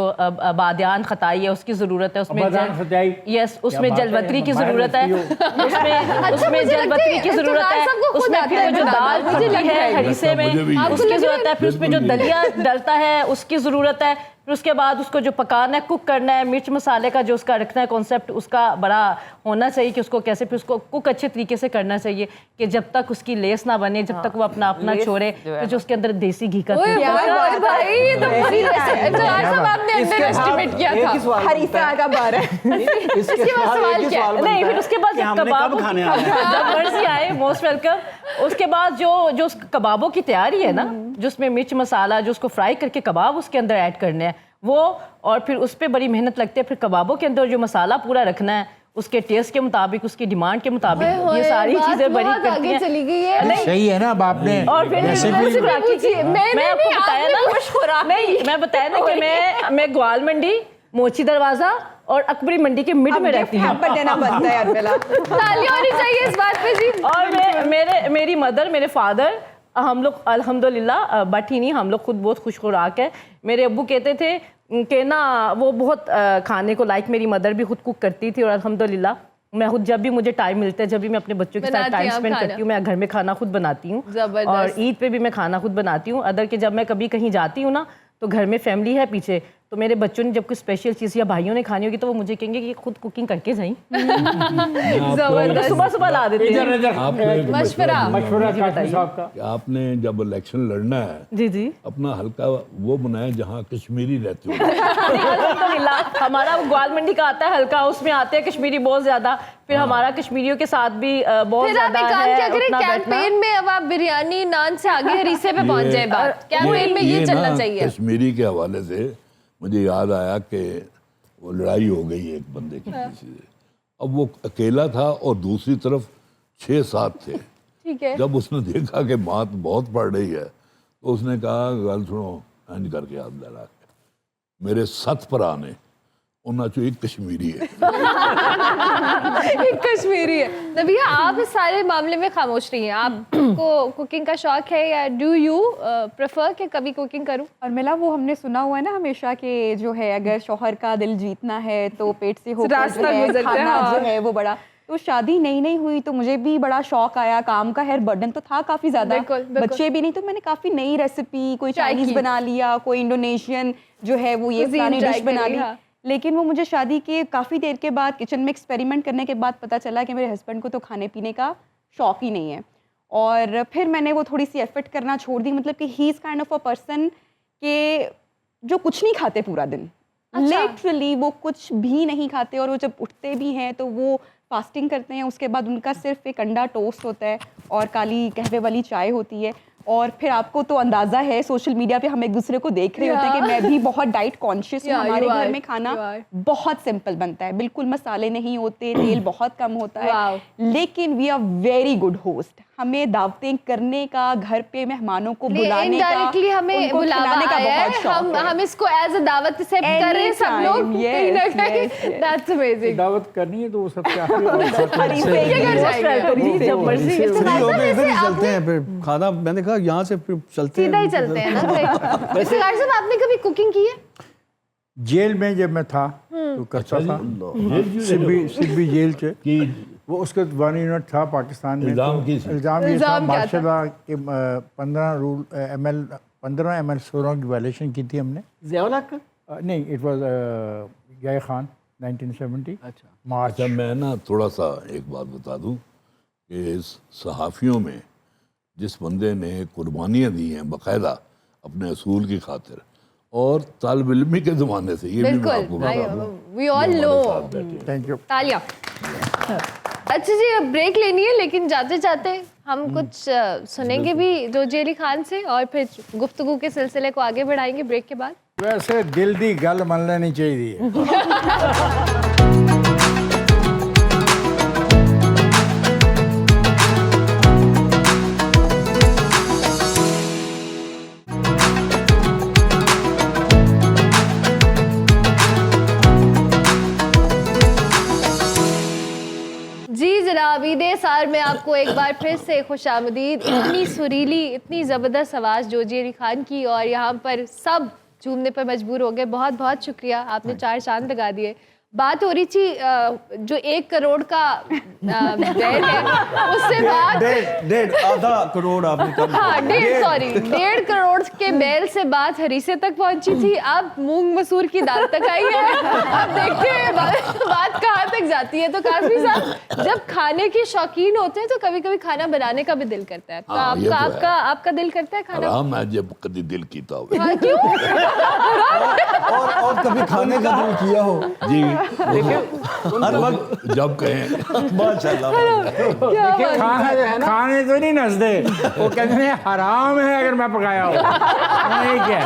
बादियान खताई है उसकी ज़रूरत है, उसमें बादियान खताई? यस, उसमें क्या बात है, जलवतरी की बाहर ज़रूरत है, रखती उसमें मुझे लगता जलवतरी है की ज़रूरत इफ्तिखार है, साहब को खुद उसमें आता फिर है वो जो बनाना, दाल मुझे पकती लगता है है। हरीसे में, मुझे भी उसकी ज़रूरत है, फिर उसमें जो बिल्कुल दलिया डलता है उसकी ज़रूरत है, फिर उसके बाद उसको जो पकाना है, कुक करना है, मिर्च मसाले का जो उसका रखना है कॉन्सेप्ट, उसका बड़ा होना चाहिए कि उसको कैसे, फिर उसको कुक अच्छे तरीके से करना चाहिए कि जब तक उसकी लेस ना बने, जब तक वो अपना अपना लेस छोड़े, जो है फिर जो उसके अंदर देसी घी का ओए तेल ओए होता है। ओए भाई, ये तो पूरी रेसिपी इफ्तिखार साहब आपने अंडर एस्टिमेट किया एक था। ही सवाल हरीसा का बार है। इसके बाद बाद सवाल एक ही क्या है? सवाल नहीं, बनता फिर है उसके बाद कि जब हमने कबाब कब खाने आना है। जब मर्जी आए, मोस्ट वेलकम। उसके बाद जो जो उस कबाबों की तैयारी है ना, जो उसमें मिर्च मसाला, जो उसको फ्राई करके कबाब उसके अंदर ऐड करने हैं वो, और फिर उस पर बड़ी मेहनत लगती है। फिर कबाबों के अंदर जो मसाला पूरा रखना है उसके टेस्ट के मुताबिक, उसकी डिमांड के मुताबिक, ये सारी बात चीज़ें बड़ी बहुत करती आगे हैं। चली गई है। सही है ना अब आपने और फिर रेसिपी रेसिपी पूछिए। मैं आपको नहीं, बताया आपने ना, कुछ खुराक नहीं, मैं बताया ना कि मैं ग्वाल मंडी, मोची दरवाजा और अकबरी मंडी के मिड में रहती हूँ। पर देना बनता है अरबेला। तालियां होनी चाहिए इस बात पे जी। और मेरी मदर, मेरे फादर, हम लोग अल्हम्दुलिल्लाह बट ही नहीं, हम लोग खुद बहुत खुश खुराक है। मेरे अब्बू कहते थे कि ना वो बहुत खाने को लाइक, मेरी मदर भी खुद कुक करती थी, और अल्हम्दुलिल्लाह मैं खुद जब भी मुझे टाइम मिलता है, जब भी मैं अपने बच्चों के साथ बनाती टाइम हैं आप स्पेंड खाना? करती हूँ, मैं घर में खाना खुद बनाती हूँ। जबरदस्त। और ईद पे भी मैं खाना खुद बनाती हूँ। अदर के जब मैं कभी कहीं जाती हूँ ना, तो घर में फैमिली है पीछे, तो मेरे बच्चों ने जब कोई स्पेशल चीज़ या भाइयों ने खानी होगी तो वो मुझे कहेंगे कि खुद कुकिंग करके जाई। जबरदस्त। सुबह सुबह ला देते इधर हैं। इधर आपको एक मशवरा। मशवरा जी, कासमी बताइए। साहब का कि आपने जब इलेक्शन लड़ना है, जी जी। अपना हल्का वो बनाए जहाँ कश्मीरी रहते हो। अल्हम्दुलिल्लाह हमारा वो ग्वाल मंडी का आता है हल्का, उसमें आते हैं कश्मीरी बहुत ज्यादा, फिर हमारा कश्मीरियों के साथ भी बहुत फिर आप ज्यादा एक काम है क्या करें, उठना बैठना। कैंपेन में अब आप बिरयानी नान से आगे हरीसे पे पहुंच जाए बात। कैंपेन में ये ना चलना चाहिए। कश्मीरी के हवाले से मुझे याद आया कि वो लड़ाई हो गई एक बंदे की किसी से, अब वो अकेला था और दूसरी तरफ 6-7 थे। ठीक है। जब उसने देखा कि बात बहुत पड़ रही है तो उसने कहा गल सुनो, इंज करके हाथ लड़ा के मेरे सत भरा ने उन्होंने चो एक कश्मीरी है। एक कश्मीरी है। नबिया, आप इस सारे मामले में खामोश रही हैं। आपको कुकिंग का शौक है या डू यू प्रेफर कि कभी कुकिंग करूं? और मिला वो हमने सुना हुआ है ना हमेशा कि जो है अगर शौहर का दिल जीतना है तो पेट से होकर रास्ता जो है गुजरता है, खाना हाँ। जो है वो बड़ा, तो शादी नहीं हुई तो मुझे भी बड़ा शौक आया, काम का बर्डन तो था काफ़ी ज़्यादा, बिल्कुल, बिल्कुल। बच्चे भी नहीं, तो मैंने काफ़ी नई रेसिपी, कोई ट्राई चाइनीज़ की। बना लिया, कोई इंडोनेशियन जो है वो ये Cuisine पुरानी try डिश बना करी, ली। हाँ। लेकिन वो मुझे शादी के काफ़ी देर के बाद किचन में एक्सपेरिमेंट करने के बाद पता चला कि मेरे हस्बैंड को तो खाने पीने का शौक ही नहीं है। और फिर मैंने वो थोड़ी सी एफर्ट करना छोड़ दी, मतलब कि he is kind of a person के जो कुछ नहीं खाते पूरा दिन, अच्छा। लिटरली वो कुछ भी नहीं खाते, और वो जब उठते भी हैं तो वो फास्टिंग करते हैं। उसके बाद उनका सिर्फ एक अंडा टोस्ट होता है और काली कहवे वाली चाय होती है। और फिर आपको तो अंदाज़ा है, सोशल मीडिया पे हम एक दूसरे को देख रहे होते हैं कि मैं भी बहुत डाइट कॉन्शियस हूँ। Yeah, हमारे you घर are, में खाना you are. बहुत सिंपल बनता है, बिल्कुल मसाले नहीं होते, तेल बहुत कम होता है। Wow. लेकिन we are very good host. हमें दावतें करने का, घर पे मेहमानों को बुलाने का, इनडायरेक्टली हमें उनको बुलावा खिलाने का आया बहुत है, शौक है। हम इसको एज अ दावत एक्सेप्ट कर रहे हैं सब लोग Anytime, कहीं ना yes, कहीं। yes, yes. That's amazing. दावत करनी है तो वो सब क्या है और साथ में हरी से ये कर जाएंगे हरी जब मर्जी फ्री हो गए इधर ही वैसे चलते हैं, फिर खाना मैंने कहा यहाँ से फिर चलते सीधा ही हैं। चलते हैं ना। इफ्तिखार साहब, आपने कभी कुकिंग की है? जेल में जब मैं था तो करता था, सिब्बी जेल से कि वो उसके 1 यूनिट था पाकिस्तान में। इल्ज़ाम तो की थी? इल्ज़ाम ये था इल्ज़ाम क्या था? माशाल्लाह कि 15 ml सोरों की वायलेशन की थी हमने। ज़ियाउल हक का? नहीं, इट वाज याह्या खान 1970 अच्छा। मार्च। अच्छा, मैं ना थोड़ा सा एक बात बता दूं कि इस सहाफ़ियों में जिस बंदे ने कुर्बानियाँ दी हैं बाकायदा अपने असूल की खातिर, और तालिब इल्मी के ज़माने से, ये भी मैं आपको बता दूं, बिल्कुल, वी ऑल जो नो। हमारे साथ बैठे हैं। Thank you. तालियां। अच्छा जी, अब ब्रेक लेनी है, लेकिन जाते जाते हम कुछ सुनेंगे भी जोजी अली खान से, और फिर गुफ्तगू के सिलसिले को आगे बढ़ाएंगे ब्रेक के बाद। वैसे दिल दी गल मन लेनी चाहिए। जी जनाब, ईद सार में आपको एक बार फिर से खुशामदीद। इतनी सुरीली, इतनी ज़बरदस्त आवाज़ जोजी अली खान की, और यहाँ पर सब झूमने पर मजबूर हो गए। बहुत बहुत शुक्रिया, आपने 4 चांद लगा दिए। बात हो रही थी जो 1 करोड़ का बैल है, उससे बात 1.5 आधा करोड़ आपने कम हाँ 1.5 करोड़ के बैल से बात हरीसे तक पहुंची थी। अब मूंग मसूर की दाल तक आई है। अब देखते हैं बात कहाँ तक जाती है। तो काफी साहब, जब खाने के शौकीन होते हैं तो कभी कभी खाना बनाने का भी दिल करता है। तो हाँ, ये आपका तो है। आपका दिल करता है खाना? हराम है जब कभी दिल कीता हो। हाँ, क्यों? और कभी खाने का दिल किया हो? जी, हर वक्त जब कहें। माशाल्लाह। क्या बात है? खाने तो नहीं नसदे, वो कहते हैं हराम है अगर मैं पकाया हो। नहीं क्या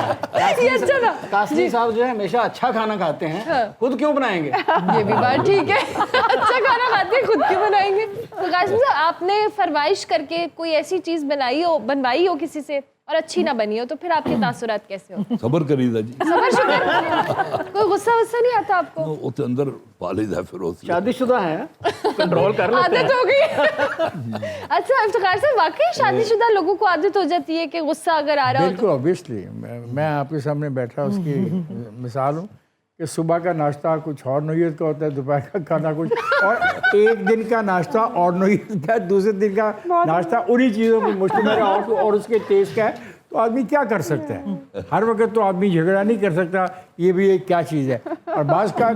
ये अच्छा था। कासमी साहब जो है हमेशा अच्छा खाना खाते हैं, खुद क्यों बनाएंगे? ये भी बात ठीक है। अच्छा खाना खाते हैं, खुद क्यों बनाएंगे? तो कासिम साहब, आपने फरमाइश करके कोई ऐसी चीज बनवाई हो किसी से और अच्छी ना बनी हो, तो फिर आपके तासुरात कैसे हो? सबर करीदा जी, सबर शुक्र। कोई गुस्सा वुस्सा नहीं आता आपको? उसके अंदर पालिद है फिर होती है। शादीशुदा है, कंट्रोल कर लेते हैं। आदत हो गई। अच्छा इफ्तिखार साहब, वाकई शादीशुदा लोगों को आदत हो जाती है कि गुस्सा अगर आ रहा हो बिल्कुल ऑब्वियसली। मैं आपके सामने बैठा उसकी मिसाल हूँ कि सुबह का नाश्ता कुछ और नौयत का होता है, दोपहर का खाना कुछ और, एक दिन का नाश्ता और नौयत का है, दूसरे दिन का नाश्ता उन्हीं चीज़ों में मुश्तमिल है और उसके टेस्ट का है। तो आदमी क्या कर सकता है? हर वक्त तो आदमी झगड़ा नहीं कर सकता, ये भी एक क्या चीज़ है। और बाज़ का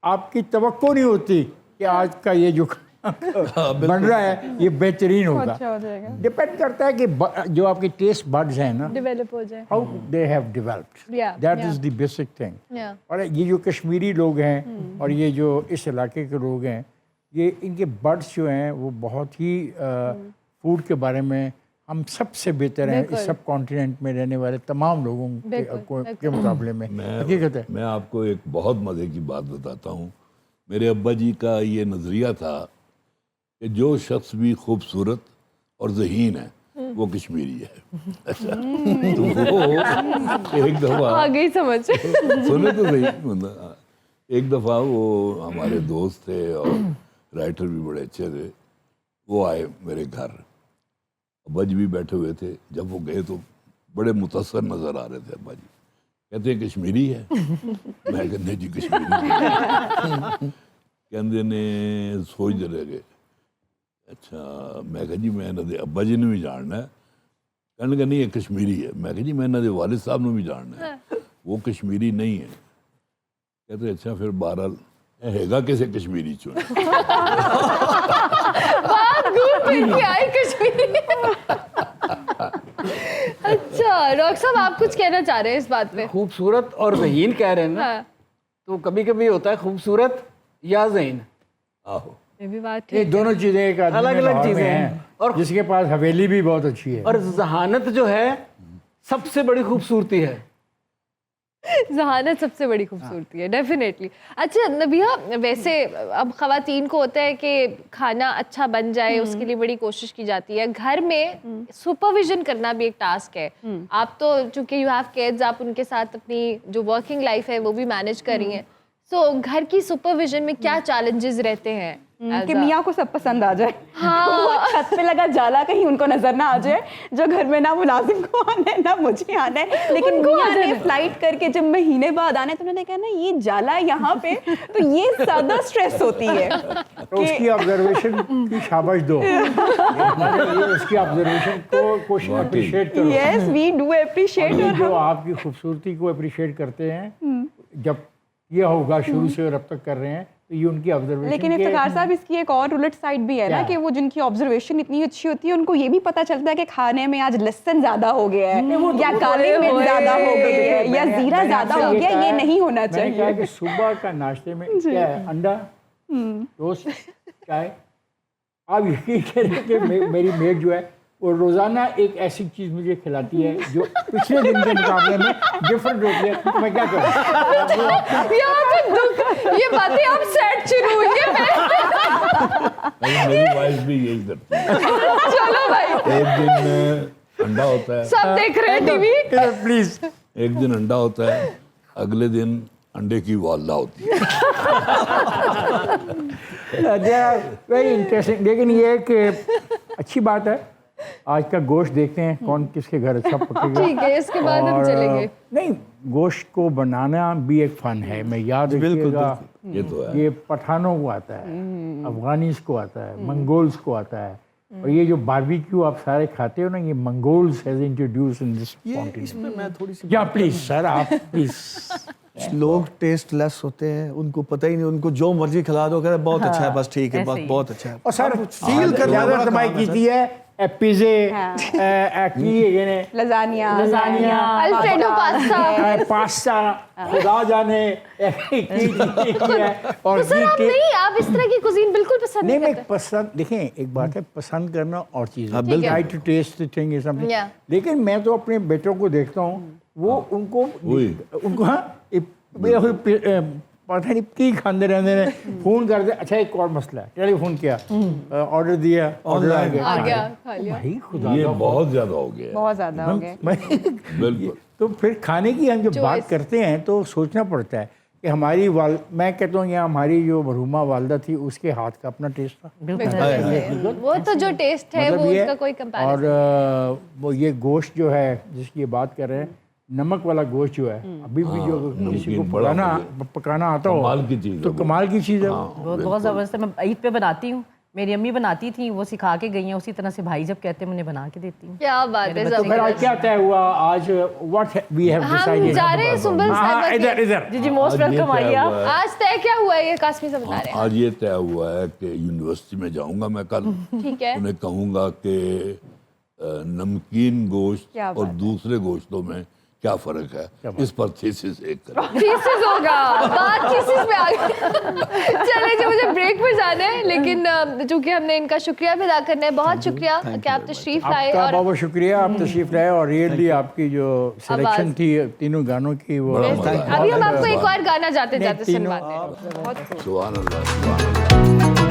आपकी तवक्को नहीं होती कि आज का ये जो बन रहा है ये बेहतरीन होगा। अच्छा हो जाएगा। डिपेंड करता है कि जो आपके टेस्ट बड्स हैं ना, डेवलप हो जाए। How they have developed, Yeah, that yeah. Is the basic thing. Yeah. और ये जो कश्मीरी लोग हैं और ये जो इस इलाके के लोग हैं, ये इनके बड्स जो हैं वो बहुत ही फूड के बारे में हम सबसे बेहतर हैं इस सब कॉन्टिनेंट में रहने वाले तमाम लोगों के मुकाबले में। हकीकत है। मैं आपको एक बहुत मज़े की बात बताता हूँ। मेरे अब्बा जी का ये नज़रिया था कि जो शख्स भी खूबसूरत और ज़हीन है वो कश्मीरी है। अच्छा, तो वो एक दफ़ा आ गई समझ। सुने तो सही, मतलब एक दफ़ा वो हमारे दोस्त थे और राइटर भी बड़े अच्छे थे, वो आए मेरे घर, अब्बा जी भी बैठे हुए थे। जब वो गए तो बड़े मुतासर नज़र आ रहे थे अब्बा जी। कहते हैं कश्मीरी है? मैं कहते जी कश्मीरी है। ਕਹਿੰਦੇ ਨੇ ਸੋਚਦੇ ਰਹਿ ਗਏ ਅੱਛਾ ਮੈਂ ਕਿਹਾ ਜੀ ਮੈਂ ਇਹਨਾਂ ਦੇ ਅੱਬਾ ਜੀ ਨੂੰ ਵੀ ਜਾਣਨਾ ਹੈ कहने नहीं ये कश्मीरी है मैं कहा जी मैं इन्होंने वालिद साहब ਨੂੰ भी जानना है वो कश्मीरी नहीं है कहते अच्छा फिर बहरहाल हैगा किसे कश्मीरी चो बात घूम फिर के आई कश्मीरी। अच्छा डॉक्टर साहब आप कुछ कहना चाह रहे हैं इस बात पे? खूबसूरत और ज़हीन कह रहे हैं ना, हाँ, तो कभी कभी होता है खूबसूरत या ज़हीन, आहो ये भी बात ये है। दोनों चीज़ें एक आदमी अलग में अलग लाहौर में चीज़ें हैं हैं। और और जिसके पास हवेली भी बहुत अच्छी है। और जहानत जो है सबसे बड़ी खूबसूरती है। जहानत सबसे बड़ी खूबसूरती है डेफिनेटली। अच्छा नबिया, वैसे अब ख़वातीन को होता है कि खाना अच्छा बन जाए उसके लिए बड़ी कोशिश की जाती है। घर में सुपरविजन करना भी एक टास्क है। आप तो चूंकि यू हैव किड्स, आप उनके साथ अपनी जो वर्किंग लाइफ है वो भी मैनेज कर रही हैं। सो घर की सुपरविजन में क्या चैलेंजेस रहते हैं? कि मियाँ को सब पसंद आ जाए, हाँ। वो छत पे लगा जाला कहीं उनको नजर ना आ जाए, जो घर में ना मुलाजिम को आना है ना मुझे आना है। लेकिन मियाँ ने फ्लाइट करके जब महीने बाद आने तो उन्होंने कहा ना ये जाला यहाँ पे, तो ये ज्यादा स्ट्रेस होती है। तो उसकी ऑब्जर्वेशन की शाबाश दो। ये उसकी ऑब्जर्वेशन को अप्रिशिएट करो। Yes we do appreciate. और ये और जो हम आपकी खूबसूरती को अप्रिशिएट करते हैं, जब ये होगा शुरू से और अब तक कर रहे हैं, तो ये उनकी ऑब्जर्वेशन। लेकिन इफ्तिखार साहब इसकी एक और उलट साइड भी है ना, क्या? कि वो जिनकी ऑब्जर्वेशन इतनी अच्छी होती है उनको ये भी पता चलता है कि खाने में आज लहसुन ज्यादा हो गया है या काली मिर्च ज्यादा हो गई है या जीरा ज्यादा हो गया, ये नहीं होना मैंने कहा चाहिए। कि सुबह का नाश्ते में क्या है, अंडा, टोस्ट, चाय। आप यकीन करें कि मेरी मेड जो है वो रोज़ाना एक ऐसी चीज़ मुझे खिलाती है जो पिछले दिन के मुकाबले में डिफरेंट होती है। तो मैं क्या करूँ? यहाँ पे दुख, ये बातें अब सेट शुरू हुई है। मेरी वाइफ भी यही करती है। चलो भाई, एक दिन अंडा होता है, सब देख रहे हैं टीवी। प्लीज। एक दिन अंडा होता है, अगले दिन अंडे की वालदा होती है। Very interesting. लेकिन ये कि अच्छी बात है, आज का गोश्त देखते हैं कौन किसके घर अच्छा पकेगा। ठीक है, इसके बाद हम और, चलेंगे। नहीं, गोश्त को बनाना भी एक फन है। मैं याद रखिएगा, ये तो है। ये पठानों को आता है, अफगानीज को आता है, मंगोल्स को आता है। और ये जो बारबेक्यू आप सारे खाते हो ना, ये Mongols has introduce in this continent. इसमें मैं थोड़ी सी या प्लीज सर, आप प्लीज। लोग टेस्ट लेस होते हैं, उनको पता ही नहीं, उनको जो मर्जी खिला दो, कहते हैं बहुत अच्छा है, बस ठीक है, ऐसे बस ही। बहुत अच्छा है। और सर फील करना ज़्यादा बड़ा कमाई काम है, की है पिज़्ज़े, लजानिया, अल्फ्रेडो पास्ता। पास्ता, खुदा जाने की है। और तो सर आप नहीं, आप इस तरह की कुजीन बिल्कुल पसंद नहीं, नहीं मैं करते? पसंद, देखें एक बात है पसंद करना और चीज़ हाँ, है, बिल्कुल। Try to test the thing is something. Yeah. लेकिन मैं तो अपने बेटों को देखता हूँ, वो उनको हाँ पता नहीं की खाते रहते हैं, फोन करते, अच्छा एक और मसला है, टेलीफोन किया, ऑर्डर दिया, ऑर्डर आ गया, आ गया, खा लिया। भाई खुदा ये का बहुत ज्यादा हो गया है। बहुत ज्यादा हो गए। बिल्कुल। तो फिर खाने की हम जब Choice. बात करते हैं तो सोचना पड़ता है कि हमारी मैं कहता हूँ यहाँ हमारी जो मरहुमा वालदा थी उसके हाथ का अपना टेस्ट था। बिल्कुल। वो तो जो टेस्ट है वो ये उसका कोई कंपैरिजन। और वो ये गोश्त जो है जिसकी ये बात कर रहे हैं, नमक वाला गोश्त जो है, अभी भी जो किसी को नमकीन बड़ा पकाना आता हो कमाल की चीज़ है तो वो। कमाल की चीज़ है। बहुत ज़बरदस्त है। मैं ईद पे बनाती हूँ, मेरी अम्मी बनाती थी, वो सिखा के गई हैं, उसी तरह से भाई जब कहते हैं मैं बना के देती हूँ। क्या बात है, तो फिर आज जबरदस्त। क्या तय हुआ आज? व्हाट वी हैव हम डिसाइडेड? जा रहे हैं सुंबल साहिबा इधर के। इधर जी जी, मोस्ट आज ये वेलकम, तय आइए आप। हुआ है। आज तय क्या हुआ है ये कासमी से बता रहे हैं? आज ये तय हुआ है कि यूनिवर्सिटी में जाऊंगा मैं कल, ठीक है। उन्हें कहूंगा कि नमकीन गोश्त क्या और बात दूसरे गोश्तों में क्या फर्क है, इस पर थीसिस एक करें। थीसिस होगा, बात थीसिस पे आ गई। चलिए जी, मुझे ब्रेक पर जाना है, लेकिन चूंकि हमने इनका शुक्रिया भी अदा करना है, बहुत शुक्रिया कि आप तशरीफ लाए। आपका और बहुत बहुत शुक्रिया, आप तशरीफ लाए। और रियली आपकी जो सिलेक्शन थी तीनों गानों की, वो बड़ा मजा आया। अभी हम आपको एक और गाना जाते जाते तीनों- सुनवाते हैं। सुभान अल्लाह, सुभान अल्लाह।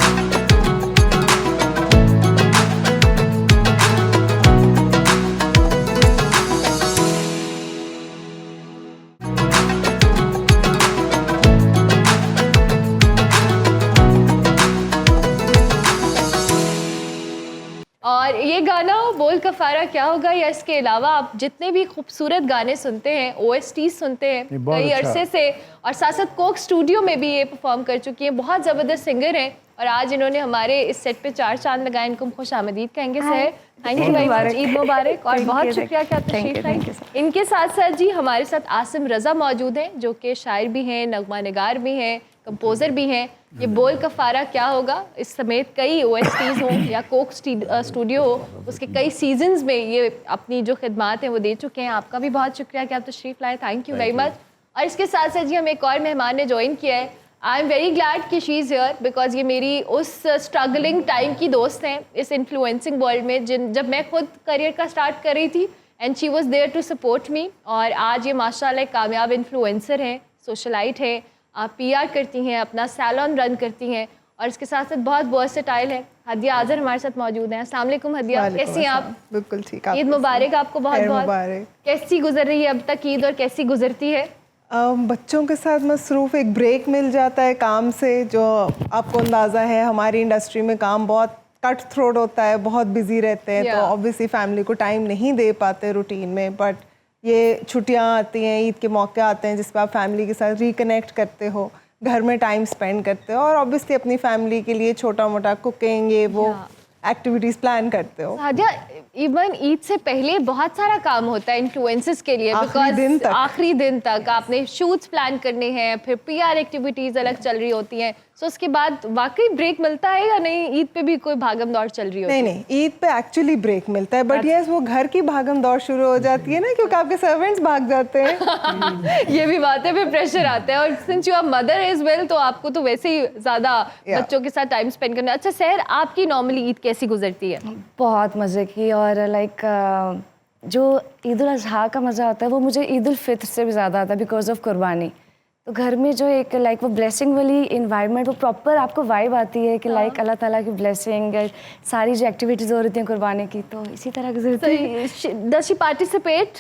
और ये गाना बोल बोल कफारा क्या होगा या इसके अलावा आप जितने भी खूबसूरत गाने सुनते हैं, OST सुनते हैं ये बहुत कई अच्छा। अरसे से, और साथ साथ कोक स्टूडियो में भी ये परफॉर्म कर चुकी हैं, बहुत ज़बरदस्त सिंगर हैं और आज इन्होंने हमारे इस सेट पे 4 चांद लगाए, इनको हम खुश आमदीद कहेंगे sir. Thank you very much, Eid मुबारक और बहुत शुक्रिया कि आप तशरीफ लाई। इनके साथ साथ जी हमारे साथ आसिम रज़ा मौजूद हैं जो कि शायर भी हैं, नगमा निगार भी हैं, कंपोज़र भी हैं। ये बोल कफारा क्या होगा इस समेत कई OSTs हों या कोक स्टूडियो हो, उसके कई सीजन्स में ये अपनी जो खिदमात हैं वो दे चुके हैं। आपका भी बहुत शुक्रिया कि आप तशरीफ़ लाए, थैंक यू वेरी मच। और इसके साथ साथ जी हम एक और मेहमान ने ज्वाइन किया है। आई एम वेरी ग्लैड कि शी इज़ हियर बिकॉज ये मेरी उस स्ट्रगलिंग टाइम की दोस्त हैं इस इन्फ्लुएंसिंग वर्ल्ड में जब मैं खुद करियर का स्टार्ट कर रही थी and she was there to support me. और आज ये माशाल्लाह एक कामयाब इन्फ्लुएंसर हैं, सोशलाइट हैं, आप PR करती हैं, अपना सैलून रन करती हैं और इसके साथ साथ बहुत वर्सेटाइल है। हदिया आज़र हमारे साथ मौजूद हैं। अस्सलाम वालेकुम हदिया, कैसी हैं आप? बिल्कुल ठीक। ईद मुबारक आपको बहुत खैर बहुत। मुबारक। कैसी गुजर रही है अब तक ईद और कैसी गुजरती है? बच्चों के साथ मसरूफ़, एक ब्रेक मिल जाता है काम से, जो आपको अंदाज़ा है हमारी इंडस्ट्री में काम बहुत कट थ्रोट होता है, बहुत बिजी रहते हैं, तो ऑब्वियसली फैमिली को टाइम नहीं दे पाते रूटीन में। बट ये छुट्टियां आती हैं, ईद के मौके आते हैं जिस पर आप फैमिली के साथ रिकनेक्ट करते हो, घर में टाइम स्पेंड करते हो और ऑब्वियसली अपनी फैमिली के लिए छोटा मोटा कुकिंग ये वो एक्टिविटीज़ प्लान करते हो। सादिया, इवन ईद से पहले बहुत सारा काम होता है इन्फ्लुएंसर्स के लिए, आखिरी दिन तक आपने शूट्स प्लान करने हैं, फिर PR एक्टिविटीज़ अलग चल रही होती हैं। सो उसके बाद वाकई ब्रेक मिलता है या नहीं? ईद पे भी कोई भागम दौड़ चल रही होती है? नहीं, ईद पे एक्चुअली ब्रेक मिलता है, बट यस वो घर की भागम दौड़ शुरू हो जाती है ना, क्योंकि आपके सर्वेंट्स भाग जाते हैं। ये भी बात है, फिर प्रेशर आता है और since you are mother as well तो आपको तो वैसे ही ज़्यादा बच्चों के साथ टाइम स्पेंड करना। अच्छा सहर, आपकी नॉर्मली ईद कैसी गुजरती है? बहुत मज़े की, और लाइक जो ईद उल अज़हा का मज़ा आता है वो मुझे ईद उल फित्र से भी ज़्यादा आता है बिकॉज ऑफ कुर्बानी। तो घर में जो एक लाइक वो ब्लेसिंग वाली इन्वायरमेंट, वो प्रॉपर आपको वाइब आती है कि लाइक अल्लाह ताला की ब्लेसिंग, सारी जो एक्टिविटीज़ हो रही थी कुर्बानी की, तो इसी तरह गुजरती है। डज शी पार्टिसिपेट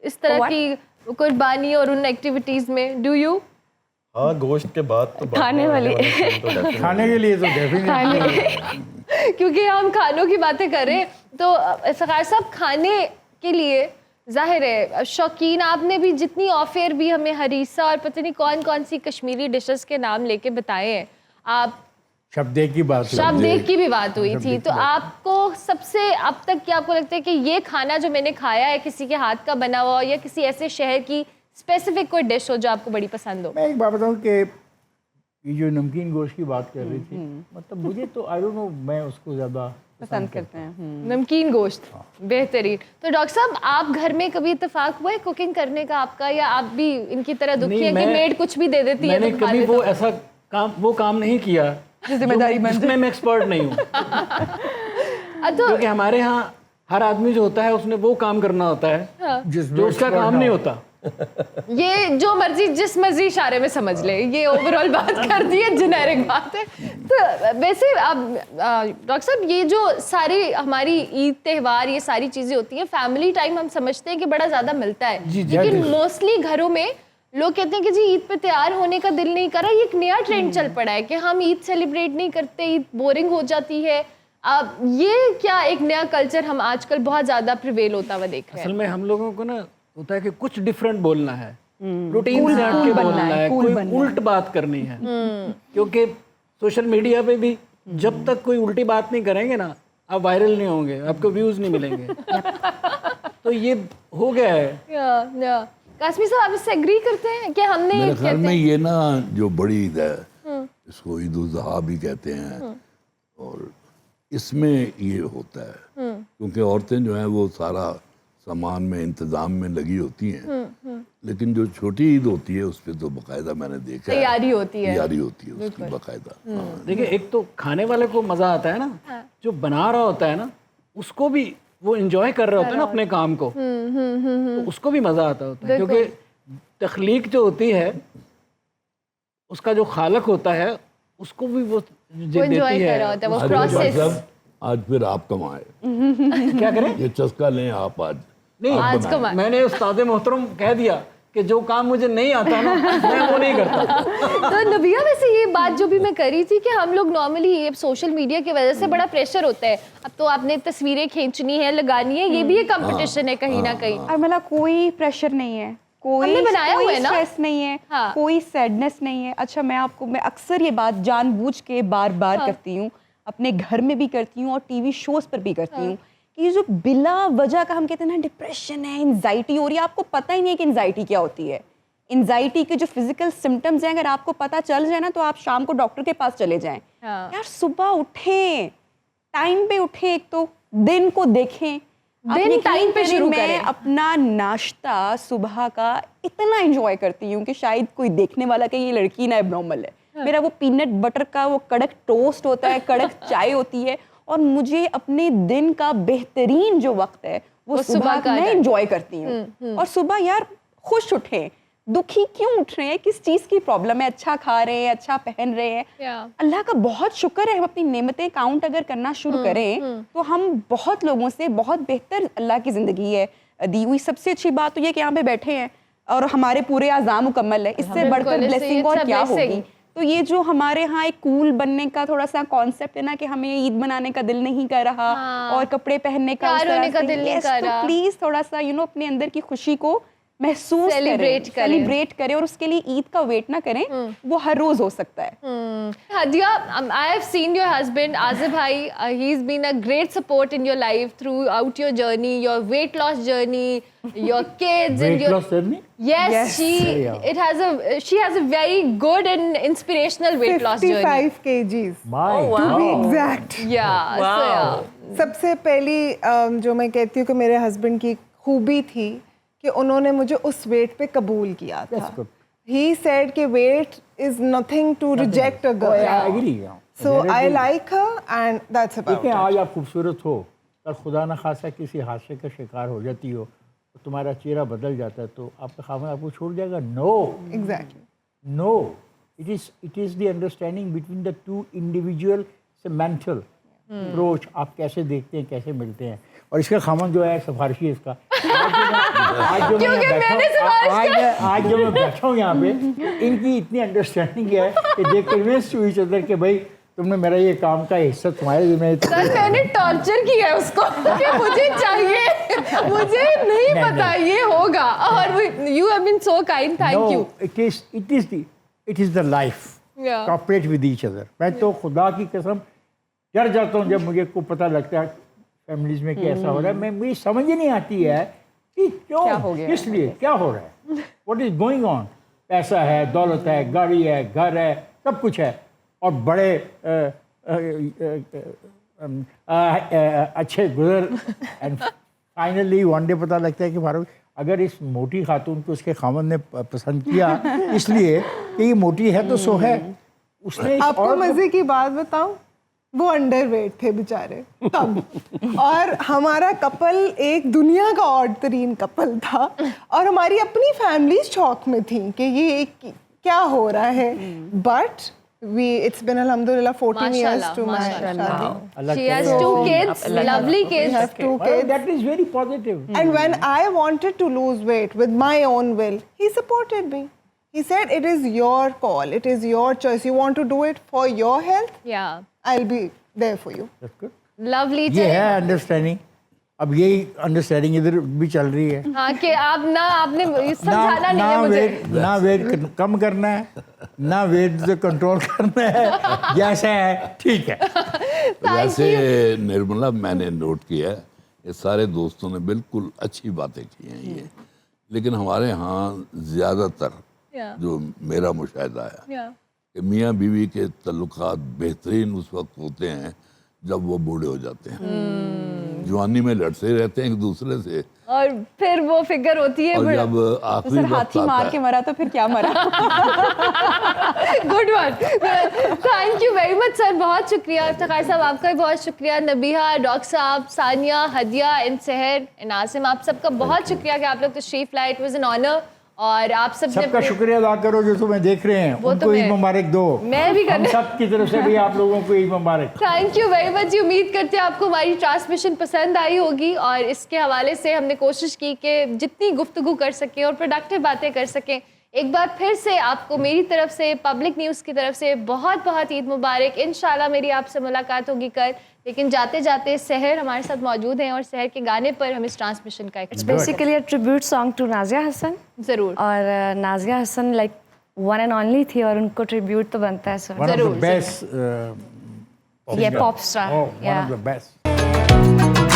इस तरह की कुर्बानी और उन एक्टिविटीज़ में? Do you? हाँ, गोश्त के बाद तो खाने वाली खाने के लिए तो डेफिनेटली क्योंकि हम खानों की बातें करें तो फ़खार साहब, खाने के लिए जाहिर है शौकीन, आपने भी जितनी ऑफेयर भी हमें हरीसा और पता नहीं कौन कौन सी कश्मीरी डिशेस के नाम लेके बताए हैं। आप शब्दे की बात शब्देक की भी बात हुई थी, तो आपको सबसे अब तक क्या आपको लगता है कि ये खाना जो मैंने खाया है किसी के हाथ का बना हुआ या किसी ऐसे शहर की स्पेसिफिक कोई डिश हो जो आपको बड़ी पसंद हो? मैं एक बात बताऊँ कि ये जो नमकीन गोश्त की बात कर रही थी, मतलब मुझे तो आई डोंट नो, मैं उसको ज़्यादा पसंद करते हैं। नमकीन गोश्त बेहतरीन। तो डॉक्टर साहब, आप घर में कभी इत्तेफाक हुआ है कुकिंग करने का आपका, या आप भी इनकी तरह दुखी हैं कि मेड कुछ भी दे देती है? मैंने कभी वो ऐसा काम नहीं किया जिम्मेदारी जिसमें मैं एक्सपर्ट नहीं हूँ। क्योंकि हमारे यहाँ हर आदमी जो होता है उसने वो काम करना होता है जो उसका काम नहीं होता। ये जो मर्जी जिस मर्जी इशारे में समझ ले, ये ओवरऑल बात कर दी है, जेनेरिक बात है। तो वैसे अब डॉक्टर साहब, ये जो सारी हमारी ईद त्यौहार ये सारी चीज़ें होती हैं, फैमिली टाइम हम समझते हैं कि बड़ा ज़्यादा मिलता है, लेकिन मोस्टली घरों में लोग कहते हैं कि जी ईद पे तैयार होने का दिल नहीं कर रहा। ये एक नया ट्रेंड चल पड़ा है कि हम ईद सेलिब्रेट नहीं करते, ईद बोरिंग हो जाती है। अब ये क्या एक नया कल्चर हम आजकल बहुत ज़्यादा प्रिवेल होता हुआ देख रहे हैं? असल में हम लोगों को ना होता है कि कुछ डिफरेंट बोलना है, रूटीन से हट के बोलना है, कोई उल्ट बात करनी है। क्योंकि सोशल मीडिया पे भी जब तक कोई उल्टी बात नहीं करेंगे ना, आप वायरल नहीं होंगे, आपको व्यूज नहीं मिलेंगे। तो ये हो गया है। कासमी साहब, आप इससे एग्री करते हैं कि हमने मेरे ख्याल में ये ना जो बड़ी ईद है, इसको ईद उल ज़ुहा भी कहते हैं, और इसमें ये होता है क्योंकि औरतें जो हैं वो सारा सामान में इंतजाम में लगी होती हैं, लेकिन जो छोटी ईद होती है उस पर तो बाकायदा मैंने देखा है तैयारी होती है उसकी बाकायदा। देखिए, एक तो खाने वाले को मजा आता है ना, जो बना रहा होता है ना उसको भी वो एंजॉय कर रहा होता है ना अपने काम को, तो उसको भी मजा आता होता है। क्योंकि तख्लीक जो होती है उसका जो खालक होता है उसको भी वो देती है वो प्रोसेस। आज फिर आप कमाए, क्या करें, ये चस्का लें आप आज। नहीं, आज कमाए। मैंने उस्ताद मोहतरम कह दिया कि जो काम मुझे नहीं आता ना मैं वो नहीं करता। तो नबिया, वैसे ये बात जो भी मैं करी थी कि हम लोग नॉर्मली ये सोशल मीडिया की वजह से बड़ा प्रेशर होता है, अब तो आपने तस्वीरें खींचनी है, लगानी है, ये भी एक कंपटीशन है कहीं ना कहीं। और मतलब कोई प्रेशर नहीं है, हमने बनाया हुआ है ना? स्ट्रेस नहीं है, हाँ। कोई सैडनेस नहीं है। अच्छा, मैं अक्सर ये बात जानबूझ के बार बार करती हूँ, अपने घर में भी करती हूँ और टीवी शोज पर भी करती हूँ कि ये जो बिला वजह का हम कहते हैं ना डिप्रेशन है, एंजाइटी हो रही है, आपको पता ही नहीं है कि एंजाइटी क्या होती है। एंजाइटी के जो फिजिकल सिम्टम्स हैं अगर आपको पता चल जाए ना तो आप शाम को डॉक्टर के पास चले जाएं। यार सुबह उठें, टाइम पे उठें, एक तो दिन को देखें, दिन टाइम पे शुरू करें। मैं अपना नाश्ता सुबह का इतना एंजॉय करती हूँ कि शायद कोई देखने वाला कि ये लड़की ना एब्नॉर्मल है। मेरा वो पीनट बटर का वो कड़क टोस्ट होता है, कड़क चाय होती है, और मुझे अपने दिन का बेहतरीन जो वक्त है वो सुबह का मैं एंजॉय करती हूँ। और सुबह यार खुश उठें, दुखी क्यों उठ रहे हैं, किस चीज़ की प्रॉब्लम है, अच्छा खा रहे हैं, अच्छा पहन रहे हैं, अल्लाह का बहुत शुक्र है। हम अपनी नेमतें काउंट अगर करना शुरू करें तो हम बहुत लोगों से बहुत बेहतर अल्लाह की ज़िंदगी है दी हुई। सबसे अच्छी बात तो ये कि यहाँ पे बैठे हैं और हमारे पूरे आज़ाम मुकम्मल है, इससे बढ़कर ब्लेसिंग और क्या होगी। तो ये जो हमारे यहाँ एक कूल बनने का थोड़ा सा कॉन्सेप्ट है ना कि हमें ईद मनाने का दिल नहीं कर रहा और कपड़े पहनने का दिल नहीं कर रहा, तो प्लीज़ थोड़ा सा अपने अंदर की खुशी को महसूस सेलिब्रेट करें और उसके लिए ईद का वेट ना करें, वो हर रोज हो सकता है। Hadia, I have seen your husband Azib bhai. He's been a great support in your life throughout your journey, your weight loss journey, your kids and your weight loss journey. Yes, she has a very good and inspirational weight loss journey. 55 kgs. My To be exact. Yeah. Wow. So yeah. सबसे पहली जो मैं कहती हूँ कि मेरे हस्बैंड की खूबी थी कि उन्होंने मुझे उस वेट पे कबूल किया था। He said कि weight is nothing to reject a girl. I agree. So I like her and that's about देखिए, it. आज आप खूबसूरत हो और खुदा न खासा किसी हादसे का शिकार हो जाती हो तो तुम्हारा चेहरा बदल जाता है तो आपका खामन आपको छोड़ जाएगा? No, Exactly. No, it is the understanding between the two individual से mental approach, आप कैसे देखते हैं, कैसे मिलते हैं। और इसका खामन जो है सिफारिशी है इसका। आज जो मैं बैठा हूँ यहाँ पे, इनकी इतनी अंडरस्टैंडिंग है कि they convince to each other कि भाई तुमने मेरा ये काम का हिस्सा तुम्हारे जिम्मे। सर मैंने टॉर्चर किया है उसको कि मुझे चाहिए, मुझे नहीं पता ये होगा, और you have been so kind, thank you. It is the life. Cooperate with each other. मैं तो खुदा की कसम डर जाता हूँ जब मुझे को पता लगता है फैमिलीज में कि ऐसा हो रहा है। मुझे समझ ही नहीं आती है कि क्यों, किस लिए, क्या हो रहा है, व्हाट इज गोइंग ऑन। पैसा है, दौलत है, गाड़ी है, घर है, सब कुछ है, और बड़े अच्छे गुजर, एंड फाइनली वन डे पता लगता है कि भारत अगर इस मोटी खातून को उसके खामन ने पसंद किया इसलिए कि ये मोटी है तो सो है, उसने आपको मजे की बात बताऊं, वो अंडरवेट थे बेचारे तब, और हमारा कपल एक दुनिया का ऑड तरीन कपल था, और हमारी अपनी फैमिली शौक में थी कि ये क्या हो रहा है, but it's been alhamdulillah 14 years to my shadi. She has 2 kids, lovely kids. Has 2 kids. That is very positive. And when I wanted to lose weight with my own will, he supported me. He said, it is your call, it is your choice. You want to do it for your health? Yeah. I'll be there for you. That's good. Lovely. ये है अंडरस्टैंडिंग। अब यही अंडरस्टैंडिंग इधर भी चल रही है। हाँ कि आप ना, आपने समझाना नहीं है मुझे। ना वेट कम करना है, ना वेट से कंट्रोल करना है, जैसा है ठीक है। वैसे निर्मला, मैंने नोट किया है ये सारे दोस्तों ने बिल्कुल अच्छी बातें की हैं ये, लेकिन हमारे यहाँ ज़्यादातर जो मेरा मुशाहिदा है कि मियाँ बीवी के तल्लुकात बेहतरीन उस वक्त होते हैं जब वो बूढ़े हो जाते हैं। जवानी में लड़ते रहते हैं एक दूसरे से, और फिर वो फिगर होती है, और जब आखिरी तो हाथी मार के मरा तो फिर क्या मरा। Good one, thank you very much sir, बहुत शुक्रिया। इफ्तिखार साहब आपका भी बहुत शुक्रिया, नबीहा, डॉक्टर साहब, सानिया, हदिया एंड सहर एंड आसिम, आप सबका बहुत शुक्रिया कि आप लोग तशरीफ लाए। इट वाज एन ऑनर और आप सबने सबका शुक्रिया अदा करो जो तुम्हें देख रहे हैं, वो तो उनको ईद मैं- मुबारक दो। मैं भी हम करने सब की तरफ से भी आप लोगों को ईद मुबारक। Thank you very much. उम्मीद करते हैं आपको हमारी ट्रांसमिशन पसंद आई होगी और इसके हवाले से हमने कोशिश की कि जितनी गुफ्तगू कर सकें और प्रोडक्टिव बातें कर सकें। एक बार फिर से आपको मेरी तरफ से, पब्लिक न्यूज़ की तरफ से बहुत बहुत ईद मुबारक। इंशाल्लाह मेरी आपसे मुलाकात होगी कल, लेकिन जाते जाते सहर हमारे साथ मौजूद हैं और सहर के गाने पर हम इस ट्रांसमिशन का it's basically a tribute song to Nazia Hassan. ज़रूर। और Nazia Hassan like one and only थी और उनको ट्रिब्यूट तो बनता है सर। One of the जरूर, best, ये pop star. one of the best.